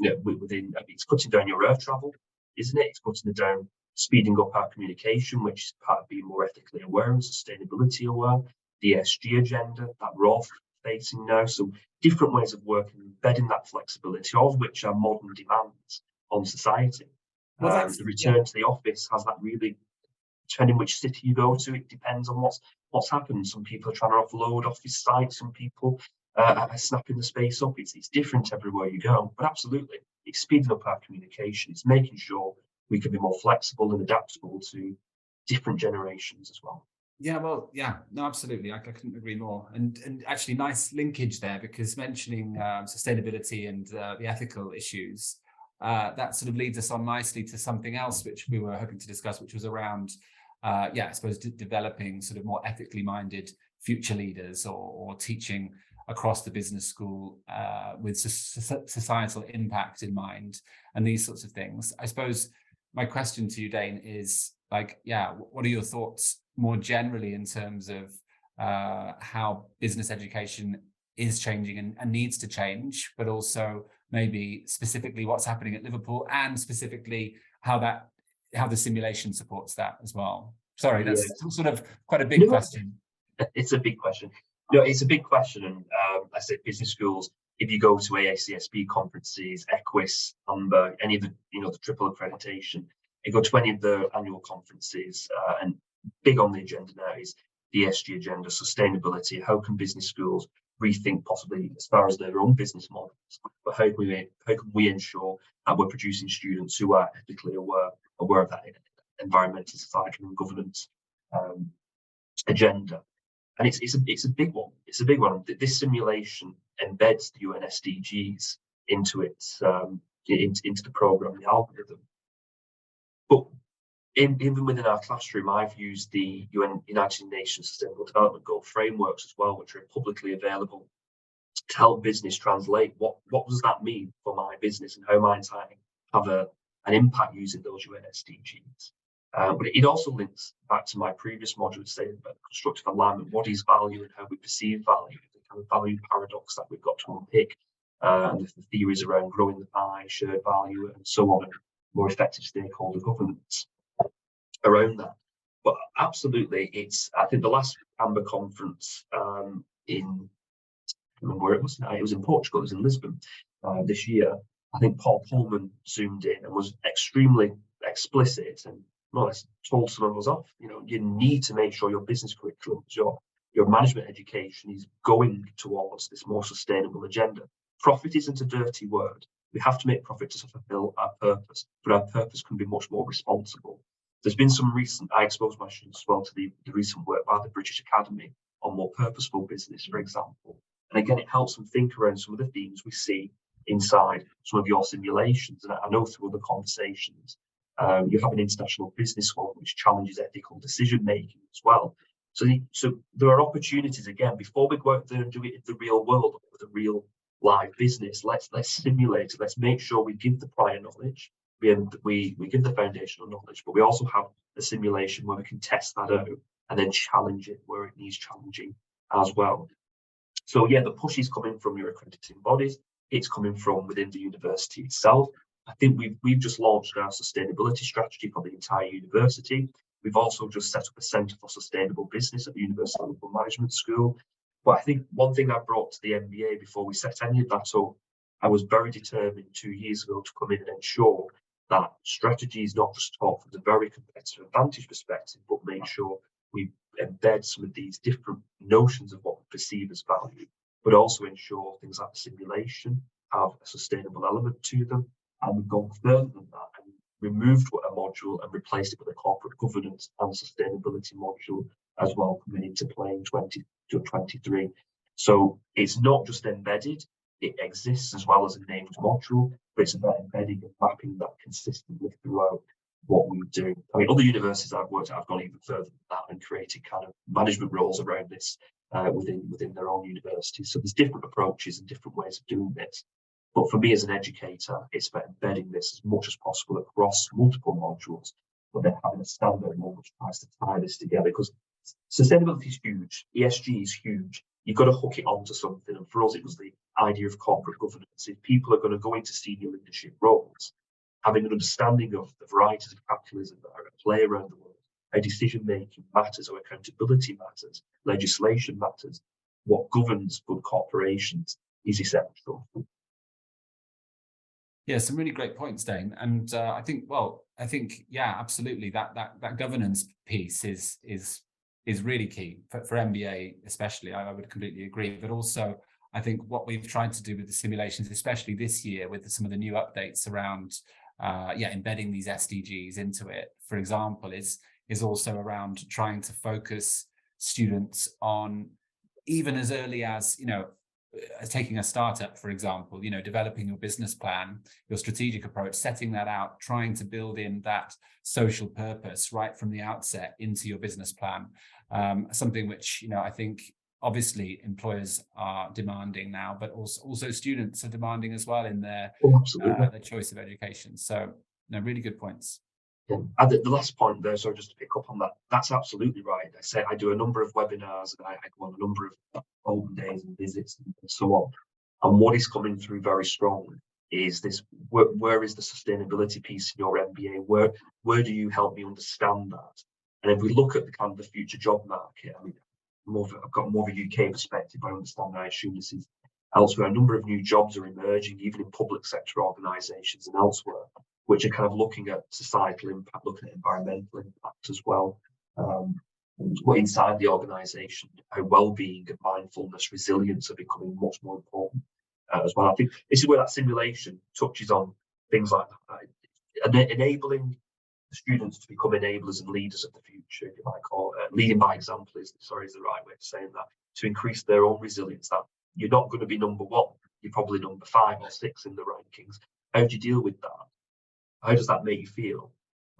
It's cutting down your air travel, isn't it? It's cutting it down, speeding up our communication, which is part of being more ethically aware and sustainability aware. The ESG agenda that we're all facing now. So different ways of working, embedding that flexibility, all of which are modern demands on society. Well, the return to the office has that really, depending which city you go to, it depends on what's happened. Some people are trying to offload office sites, some people are snapping the space up. It's different everywhere you go, but absolutely, it's speeding up our communication. It's making sure we can be more flexible and adaptable to different generations as well. Yeah, well, yeah, no, absolutely. I couldn't agree more. And actually, nice linkage there, because mentioning sustainability and the ethical issues, that sort of leads us on nicely to something else which we were hoping to discuss, which was around, I suppose, developing sort of more ethically minded future leaders, or teaching across the business school with societal impact in mind, and these sorts of things. I suppose my question to you, Dane, is what are your thoughts more generally in terms of how business education is changing and needs to change, but also maybe specifically what's happening at Liverpool, and specifically how the simulation supports that as well? Sorry, that's sort of quite a big question. It's a big question. No, it's a big question, and I said business schools. If you go to AACSB conferences, Equus, Amber, any of the the triple accreditation, you go to any of the annual conferences, and big on the agenda now is the ESG agenda, sustainability. How can business schools rethink possibly as far as their own business models, but how can we ensure that we're producing students who are ethically aware of that environmental, societal, and governance agenda? And it's a big one. It's a big one. This simulation embeds the UN SDGs into the program, the algorithm. But even within our classroom, I've used the United Nations Sustainable Development Goal frameworks as well, which are publicly available, to help business translate what does that mean for my business, and how might I have an impact using those UN SDGs. But it also links back to my previous module saying about constructive alignment. What is value and how we perceive value, the kind of value paradox that we've got to unpick, and the theories around growing the pie, shared value, and so on, and more effective stakeholder governance around that. But absolutely, I think the last Amber conference I remember where it was now. It was in Portugal. It was in Lisbon this year. I think Paul Pullman zoomed in and was extremely explicit and more or less told some of us off. You need to make sure your business curriculum, your management education is going towards this more sustainable agenda. Profit isn't a dirty word. We have to make profit to fulfill our purpose, but our purpose can be much more responsible. There's been some I exposed my students as well to the recent work by the British Academy on more purposeful business, for example. And again, it helps them think around some of the themes we see inside some of your simulations. And I know through other conversations, you have an international business one which challenges ethical decision making as well. So there are opportunities, again, before we go out there and do it in the real world with a real live business. Let's simulate it. Let's make sure we give the prior knowledge. We give the foundational knowledge, but we also have a simulation where we can test that out and then challenge it where it needs challenging as well. So yeah, the push is coming from your accrediting bodies. It's coming from within the university itself. I think we've just launched our sustainability strategy for the entire university. We've also just set up a Centre for Sustainable Business at the University of Liverpool Management School. But I think one thing I brought to the MBA before we set any of that up, I was very determined 2 years ago to come in and ensure that strategy is not just taught from the very competitive advantage perspective, but make sure we embed some of these different notions of what we perceive as value, but also ensure things like the simulation have a sustainable element to them. And we've gone further than that and removed a module and replaced it with a corporate governance and sustainability module as well, coming into play in 2023. So it's not just embedded, it exists as well as a named module, but it's about embedding and mapping that consistently throughout what we do. I mean, other universities I've worked at have gone even further than that and created kind of management roles around this within their own universities. So there's different approaches and different ways of doing this. But for me as an educator, it's about embedding this as much as possible across multiple modules, but then having a standard one which tries to tie this together, because sustainability is huge, ESG is huge. You've got to hook it onto something. And for us, it was the idea of corporate governance. If people are going to go into senior leadership roles, having an understanding of the varieties of capitalism that are at play around the world, how decision-making matters, how accountability matters, legislation matters, what governs good corporations is essential. Yeah, some really great points, Dane. And I think, yeah, absolutely. That governance piece is really key for MBA, especially. I would completely agree. But also, I think what we've tried to do with the simulations, especially this year, with some of the new updates around, embedding these SDGs into it, for example, is also around trying to focus students on, even as early as, taking a startup, for example, developing your business plan, your strategic approach, setting that out, trying to build in that social purpose right from the outset into your business plan. Something which, I think obviously employers are demanding now, but also students are demanding as well in their choice of education. So, really good points. Yeah. And the last point there, so just to pick up on that, that's absolutely right. I do a number of webinars and I go on a number of open days and visits and so on. And what is coming through very strongly is this: where is the sustainability piece in your MBA? Where do you help me understand that? And if we look at the kind of the future job market, I mean, I've got more of a UK perspective. I understand. I assume this is elsewhere. A number of new jobs are emerging, even in public sector organisations and elsewhere, which are kind of looking at societal impact, looking at environmental impact as well. But inside the organisation, how well-being and mindfulness, resilience are becoming much more important as well. I think this is where that simulation touches on things like that, enabling students to become enablers and leaders of the future, if you like, or leading by example is the right way of saying that, to increase their own resilience. That you're not going to be number one, you're probably number 5 or 6 in the rankings. How do you deal with that? How does that make you feel?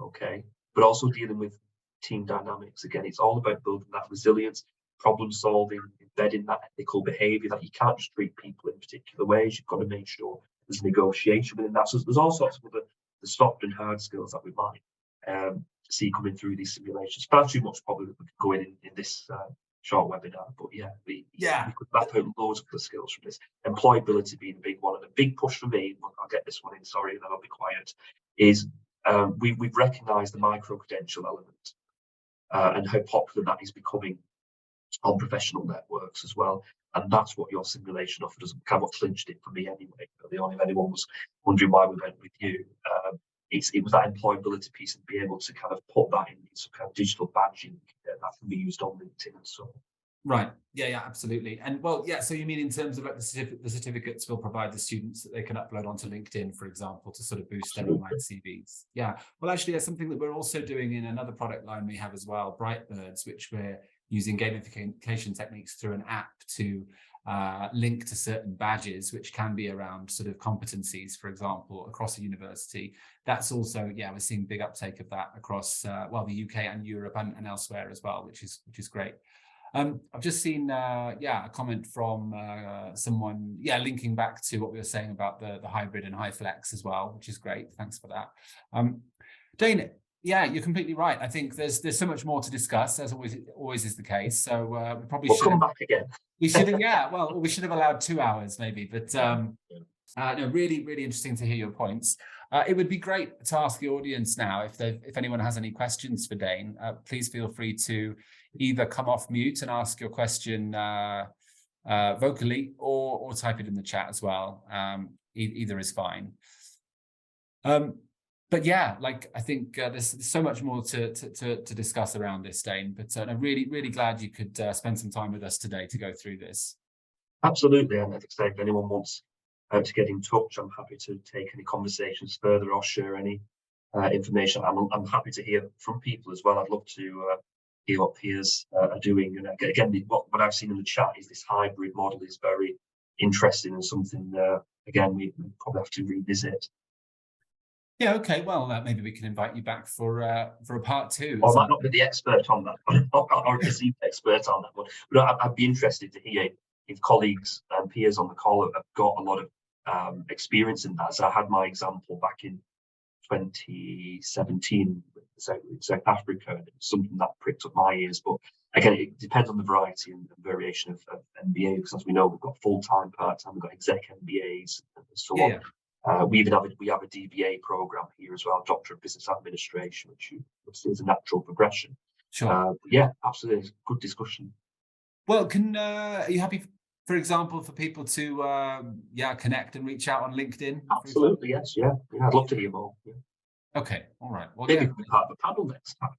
Okay. But also dealing with team dynamics. Again, it's all about building that resilience, problem solving, embedding that ethical behaviour, that you can't just treat people in particular ways. You've got to make sure there's negotiation within that. So there's all sorts of the soft and hard skills that we might see coming through these simulations. Far too much probably that we could go in this short webinar, but we could map out loads of the skills from this. Employability being a big one, and a big push for me, I'll get this one in, sorry, and then I'll be quiet, is we've recognised the micro-credential element and how popular that is becoming on professional networks as well. And that's what your simulation offer does. Kind of what clinched it for me anyway. If anyone was wondering why we went with you, it was that employability piece and be able to kind of put that in some kind of digital badging that can be used on LinkedIn and so on. Right. Yeah, absolutely. And so you mean in terms of like the certificates will provide the students that they can upload onto LinkedIn, for example, to sort of boost their online CVs. Yeah. Well, actually, that's something that we're also doing in another product line we have as well, Brightbirds, which we're using gamification techniques through an app to link to certain badges, which can be around sort of competencies, for example, across a university. That's also, we're seeing big uptake of that across, the UK and Europe and elsewhere as well, which is great. I've just seen, a comment from someone, linking back to what we were saying about the hybrid and high flex as well, which is great. Thanks for that. Dane, you're completely right. I think there's so much more to discuss, as always is the case. So we probably should come back again. We should have, we should have allowed 2 hours maybe, but no, really, really interesting to hear your points. It would be great to ask the audience now, if anyone has any questions for Dane, please feel free to either come off mute and ask your question vocally, or type it in the chat as well. Either is fine. But I think there's so much more to discuss around this, Dane. But I'm really, really glad you could spend some time with us today to go through this. Absolutely, and like I say, if anyone wants to get in touch, I'm happy to take any conversations further or share any information. I'm happy to hear from people as well. I'd love to hear what peers are doing. And again, what I've seen in the chat is this hybrid model is very interesting and something again we probably have to revisit. Yeah, okay. Well, maybe we can invite you back for a part 2. I might not be the expert on that, or a perceived expert on that one. But I'd be interested to hear if colleagues and peers on the call have got a lot of experience in that. So I had my example back in 2017 with South Africa, and it was something that pricked up my ears. But again, it depends on the variety and variation of MBA, because as we know, we've got full-time, part-time, we've got exec MBAs and so on. We have a DBA program here as well, Doctor of Business Administration, which is a natural progression. Sure. Absolutely, good discussion. Well, are you happy, for example, for people to connect and reach out on LinkedIn? Absolutely, yes, I'd love to hear more. Yeah. Okay, all right. Well, maybe we'll be part of the panel next time.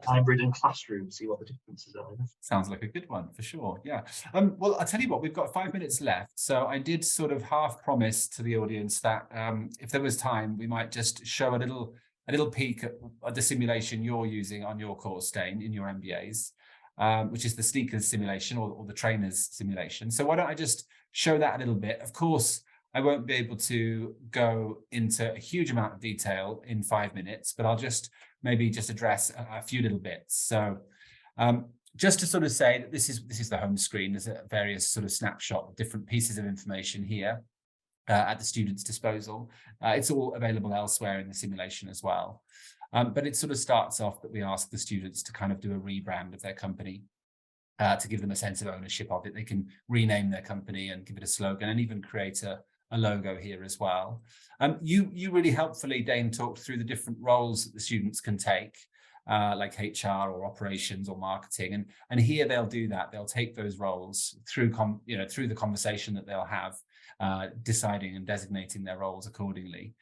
Hybrid and classroom, see what the differences are. Sounds like a good one for sure. Well, I'll tell you what, we've got 5 minutes left, so I did sort of half promise to the audience that if there was time, we might just show a little peek at the simulation you're using on your course, Dane, in your MBAs, which is the sneakers simulation or the trainers simulation. So why don't I just show that a little bit? Of course, I won't be able to go into a huge amount of detail in 5 minutes, but I'll maybe just address a few little bits. So just to sort of say that this is the home screen. There's a various sort of snapshot of different pieces of information here at the student's disposal. It's all available elsewhere in the simulation as well. But it sort of starts off that we ask the students to kind of do a rebrand of their company to give them a sense of ownership of it. They can rename their company and give it a slogan and even create a logo here as well. You really helpfully, Dane, talked through the different roles that the students can take, like HR or operations or marketing, and here they'll do that. They'll take those roles through through the conversation that they'll have, deciding and designating their roles accordingly.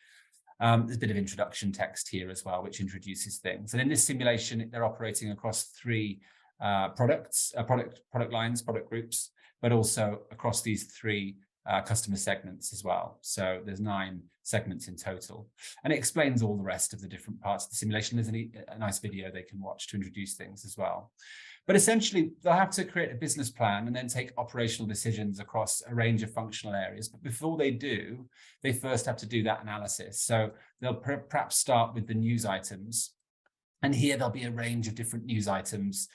There's a bit of introduction text here as well, which introduces things. And in this simulation, they're operating across 3 product lines, product groups, but also across these 3 customer segments as well. So there's 9 segments in total, and it explains all the rest of the different parts of the simulation. There's a nice video they can watch to introduce things as well. But essentially, they'll have to create a business plan and then take operational decisions across a range of functional areas. But before they do, they first have to do that analysis. So they'll perhaps start with the news items, and here there'll be a range of different news items,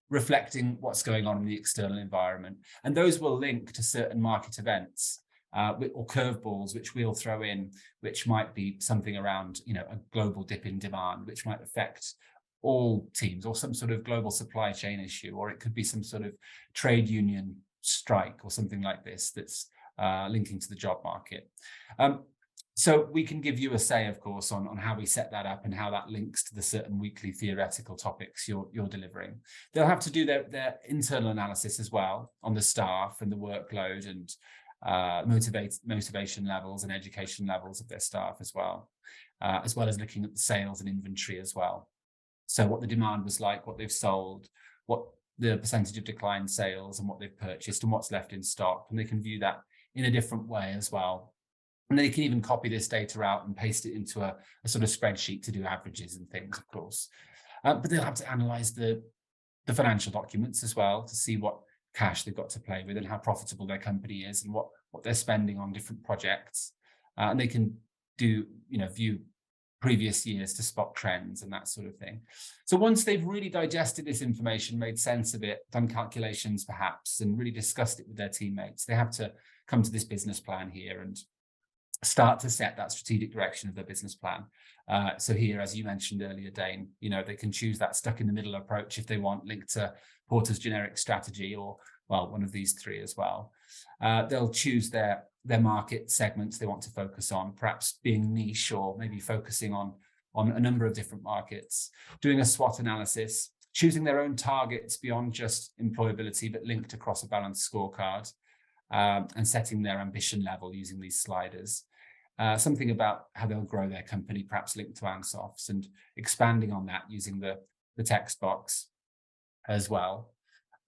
reflecting what's going on in the external environment. And those will link to certain market events or curveballs, which we'll throw in, which might be something around, a global dip in demand, which might affect all teams, or some sort of global supply chain issue, or it could be some sort of trade union strike or something like this that's linking to the job market. So we can give you a say, of course, on how we set that up and how that links to the certain weekly theoretical topics you're delivering. They'll have to do their internal analysis as well on the staff and the workload and motivation levels and education levels of their staff as well as looking at the sales and inventory as well. So what the demand was like, what they've sold, what the percentage of declined sales and what they've purchased and what's left in stock. And they can view that in a different way as well. And they can even copy this data out and paste it into a sort of spreadsheet to do averages and things, of course. But they'll have to analyze the the financial documents as well to see what cash they've got to play with and how profitable their company is and what they're spending on different projects. And they can do, view previous years to spot trends and that sort of thing. So once they've really digested this information, made sense of it, done calculations perhaps, and really discussed it with their teammates, they have to come to this business plan here and start to set that strategic direction of their business plan. So here, as you mentioned earlier, Dane, they can choose that stuck in the middle approach if they want, linked to Porter's generic strategy, or one of these three as well. They'll choose their market segments they want to focus on, perhaps being niche or maybe focusing on a number of different markets, doing a SWOT analysis, choosing their own targets beyond just employability, but linked across a balanced scorecard, and setting their ambition level using these sliders. Something about how they'll grow their company, perhaps linked to ANSOFs, and expanding on that using the text box as well.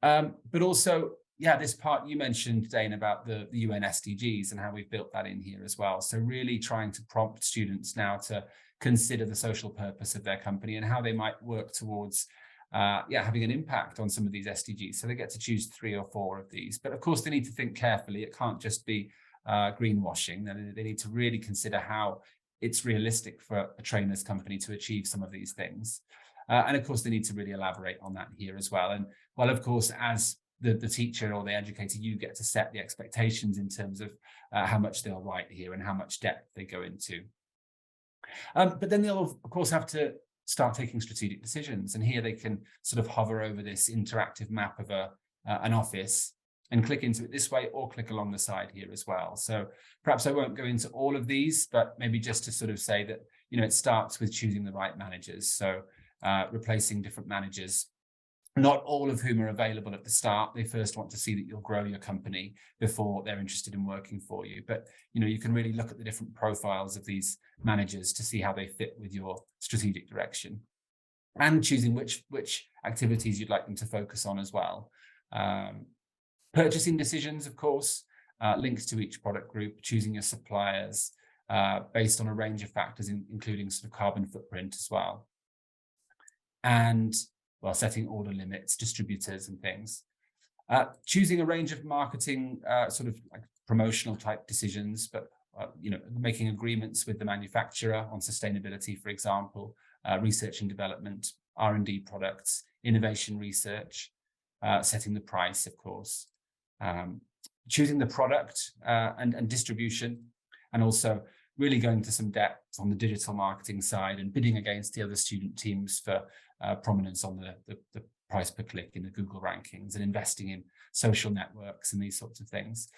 But also, this part you mentioned, Dane, about the UN SDGs and how we've built that in here as well. So really trying to prompt students now to consider the social purpose of their company and how they might work towards having an impact on some of these SDGs. So they get to choose 3 or 4 of these. But of course, they need to think carefully. It can't just be greenwashing. They need to really consider how it's realistic for a trainer's company to achieve some of these things. And of course, they need to really elaborate on that here as well. And of course, as the teacher or the educator, you get to set the expectations in terms of how much they'll write here and how much depth they go into. But then they'll, of course, have to start taking strategic decisions. And here they can sort of hover over this interactive map of an office and click into it this way, or click along the side here as well. So perhaps I won't go into all of these, but maybe just to sort of say that, it starts with choosing the right managers. So replacing different managers, not all of whom are available at the start. They first want to see that you'll grow your company before they're interested in working for you. But, you can really look at the different profiles of these managers to see how they fit with your strategic direction, and choosing which activities you'd like them to focus on as well. Purchasing decisions, of course, links to each product group, choosing your suppliers based on a range of factors, including sort of carbon footprint as well. And setting order limits, distributors and things. Choosing a range of marketing sort of like promotional type decisions, but making agreements with the manufacturer on sustainability, for example, research and development, R&D products, innovation research, setting the price, of course, choosing the product and distribution, and also really going to some depth on the digital marketing side and bidding against the other student teams for prominence on the price per click in the Google rankings, and investing in social networks and these sorts of things.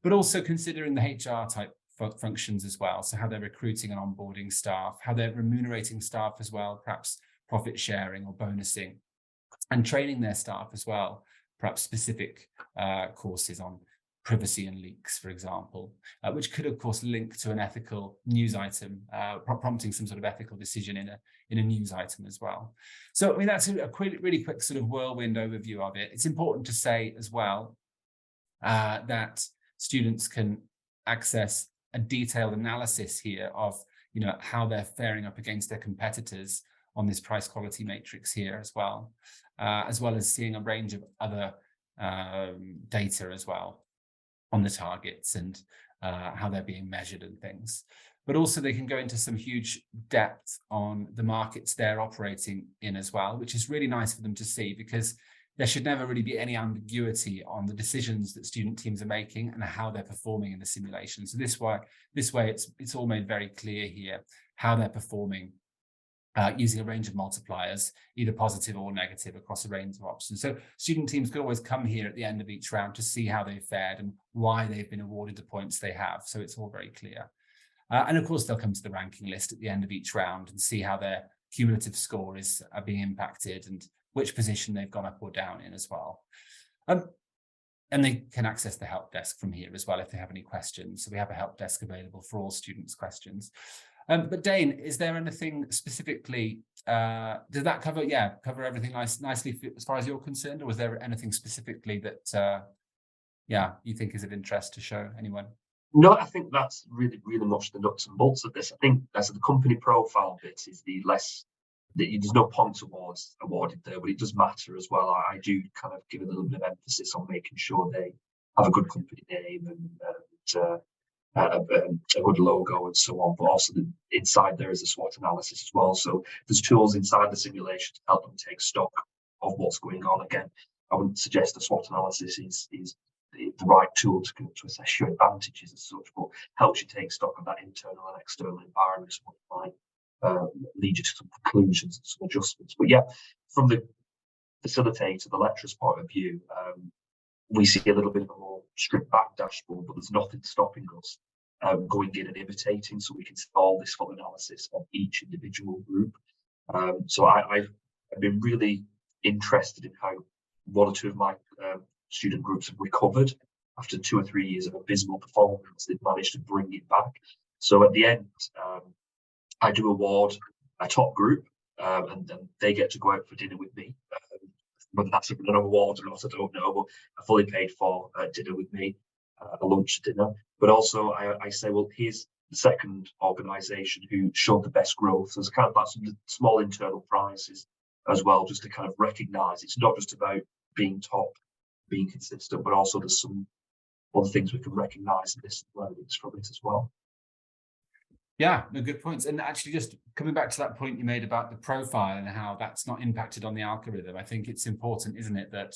But also considering the HR type functions as well. So how they're recruiting and onboarding staff, how they're remunerating staff as well, perhaps profit sharing or bonusing, and training their staff as well, perhaps specific courses on privacy and leaks, for example, which could, of course, link to an ethical news item, prompting some sort of ethical decision in a news item as well. So, that's a really quick sort of whirlwind overview of it. It's important to say as well that students can access a detailed analysis here of, how they're faring up against their competitors on this price quality matrix here as well as seeing a range of other data as well on the targets and how they're being measured and things. But also they can go into some huge depth on the markets they're operating in as well, which is really nice for them to see, because there should never really be any ambiguity on the decisions that student teams are making and how they're performing in the simulation. So this way it's all made very clear here how they're performing using a range of multipliers, either positive or negative, across a range of options. So student teams could always come here at the end of each round to see how they've fared and why they've been awarded the points they have. So it's all very clear. And of course, they'll come to the ranking list at the end of each round and see how their cumulative score is being impacted and which position they've gone up or down in as well. And they can access the help desk from here as well if they have any questions. So we have a help desk available for all students' questions. But Dane, is there anything specifically, did that cover everything nicely as far as you're concerned, or was there anything specifically that, you think is of interest to show anyone? No, I think that's really, really much the nuts and bolts of this. I think as the company profile bit is the less there's no points awarded there, but it does matter as well. I do kind of give a little bit of emphasis on making sure they have a good company name and a good logo and so on, but also inside there is a SWOT analysis as well. So there's tools inside the simulation to help them take stock of what's going on. Again, I wouldn't suggest a SWOT analysis is the right tool to assess your advantages as such, but helps you take stock of that internal and external environment, what might lead you to some conclusions and some adjustments. But yeah, from the facilitator, the lecturer's point of view, we see a little bit of a more stripped back dashboard, but there's nothing stopping us going in and imitating, so we can see all this full analysis of each individual group. So I've been really interested in how one or two of my student groups have recovered after 2 or 3 years of abysmal performance. They've managed to bring it back. So at the end, I do award a top group, and they get to go out for dinner with me. Whether that's an award or not, I don't know, but I fully paid for dinner with me, a lunch dinner. But also I say, well, here's the second organisation who showed the best growth. So there's kind of like some small internal prizes as well, just to kind of recognise it's not just about being top, being consistent, but also there's some other things we can recognise and listen learnings from it as well. Yeah, no, good points. And actually, just coming back to that point you made about the profile and how that's not impacted on the algorithm, I think it's important, isn't it, that,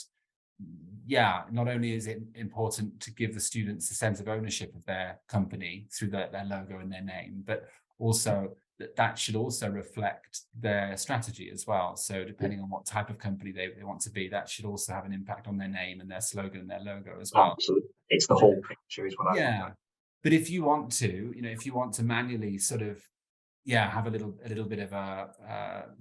yeah, not only is it important to give the students a sense of ownership of their company through their logo and their name, but also that should also reflect their strategy as well. So depending on what type of company they want to be, that should also have an impact on their name and their slogan and their logo as well. Absolutely. It's the whole picture is what I yeah. look at. But if you want to manually sort of, have a little bit of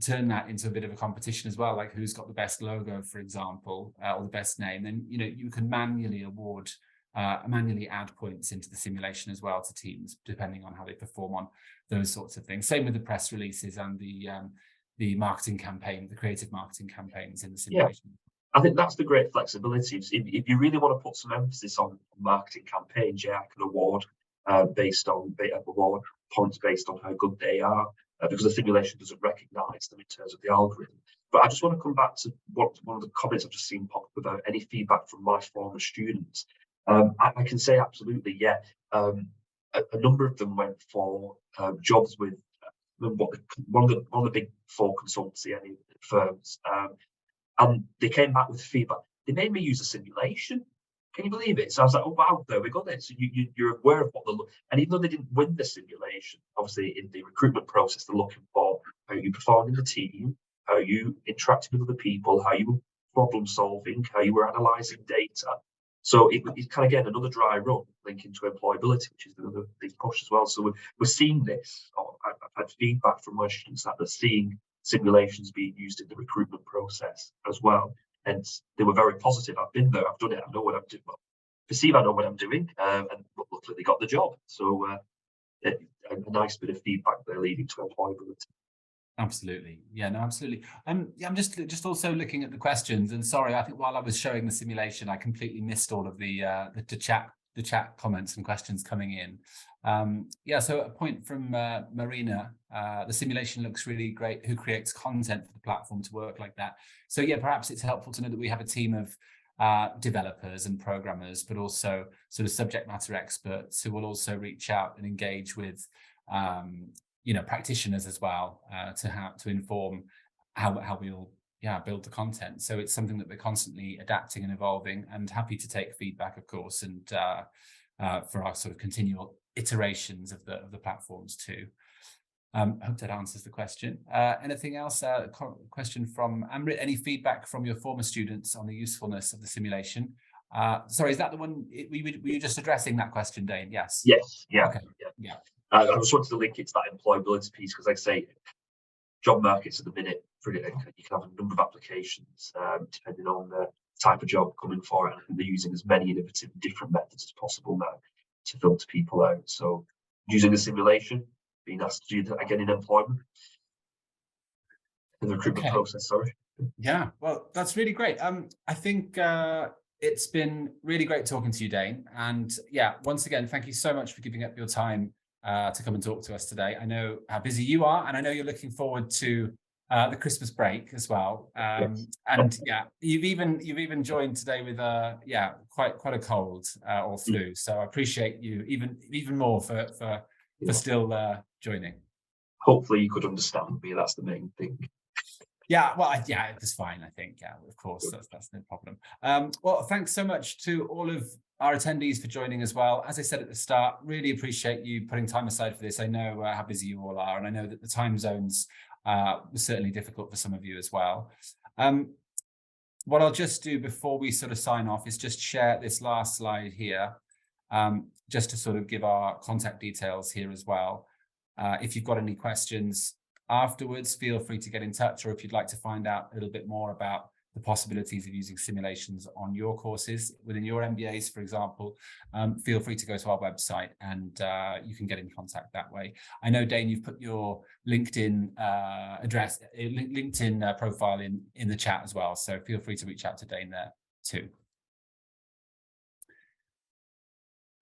turn that into a bit of a competition as well, like who's got the best logo, for example, or the best name, then, you can manually add points into the simulation as well to teams, depending on how they perform on those sorts of things. Same with the press releases and the marketing campaign, the creative marketing campaigns in the simulation. Yeah. I think that's the great flexibility. If you really want to put some emphasis on marketing campaigns, I can award award points based on how good they are, because the simulation doesn't recognise them in terms of the algorithm. But I just want to come back to one of the comments I've just seen pop up about any feedback from my former students. I can say absolutely, yeah. A number of them went for jobs with one of the big four consultancy firms. And they came back with feedback. They made me use a simulation. Can you believe it? So I was like, oh, wow, there we go then. So you're aware of what they're looking. And even though they didn't win the simulation, obviously in the recruitment process, they're looking for how you performed in the team, how you interacted with other people, how you were problem solving, how you were analysing data. So it's kind of, again, another dry run linking to employability, which is another big push as well. So we're seeing this. I've had feedback from my students that they're seeing simulations being used in the recruitment process as well. And they were very positive. I've been there, I've done it, I know what I'm doing. Well, I know what I'm doing, and luckily they got the job. So a nice bit of feedback there leading to employability. Absolutely. Yeah, no, absolutely. I'm just also looking at the questions, and sorry, I think while I was showing the simulation, I completely missed all of the chat comments and questions coming in. So a point from Marina, the simulation looks really great. Who creates content for the platform to work like that? So yeah, perhaps it's helpful to know that we have a team of developers and programmers, but also sort of subject matter experts who will also reach out and engage with practitioners as well, to inform how we'll build the content. So it's something that we're constantly adapting and evolving, and happy to take feedback, of course, and for our sort of continual iterations of the platforms too. Hope that answers the question. Anything else? Question from Amrit. Any feedback from your former students on the usefulness of the simulation? Sorry, is that the one? Were you just addressing that question, Dane? Yes. Yes. Yeah. Okay. Yeah. I just wanted to link it to that employability piece, because, like I say, job markets at the minute, you can have a number of applications depending on the type of job coming for it, and they're using as many innovative different methods as possible now to filter people out. So using a simulation, being asked to do that again in employment, in the recruitment process, sorry. Yeah, well, that's really great. I think it's been really great talking to you, Dane. And yeah, once again, thank you so much for giving up your time to come and talk to us today. I know how busy you are, and I know you're looking forward to the Christmas break as well. Yes. And yeah, you've even joined today with quite a cold or flu. So I appreciate you even more for still joining. Hopefully you could understand me. That's the main thing. Yeah, well, yeah, it's fine, I think. Yeah, of course, that's no problem. Well, thanks so much to all of our attendees for joining as well. As I said at the start, really appreciate you putting time aside for this. I know how busy you all are, and I know that the time zones were certainly difficult for some of you as well. What I'll just do before we sort of sign off is just share this last slide here, just to sort of give our contact details here as well. If you've got any questions afterwards, feel free to get in touch, or if you'd like to find out a little bit more about the possibilities of using simulations on your courses within your MBAs, for example, feel free to go to our website and you can get in contact that way. I know, Dane, you've put your LinkedIn address, LinkedIn profile in the chat as well, so feel free to reach out to Dane there too.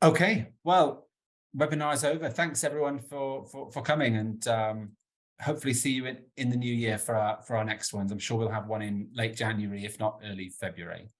Okay, well, webinar is over. Thanks everyone for coming, and hopefully see you in the new year for our next ones. I'm sure we'll have one in late January, if not early February.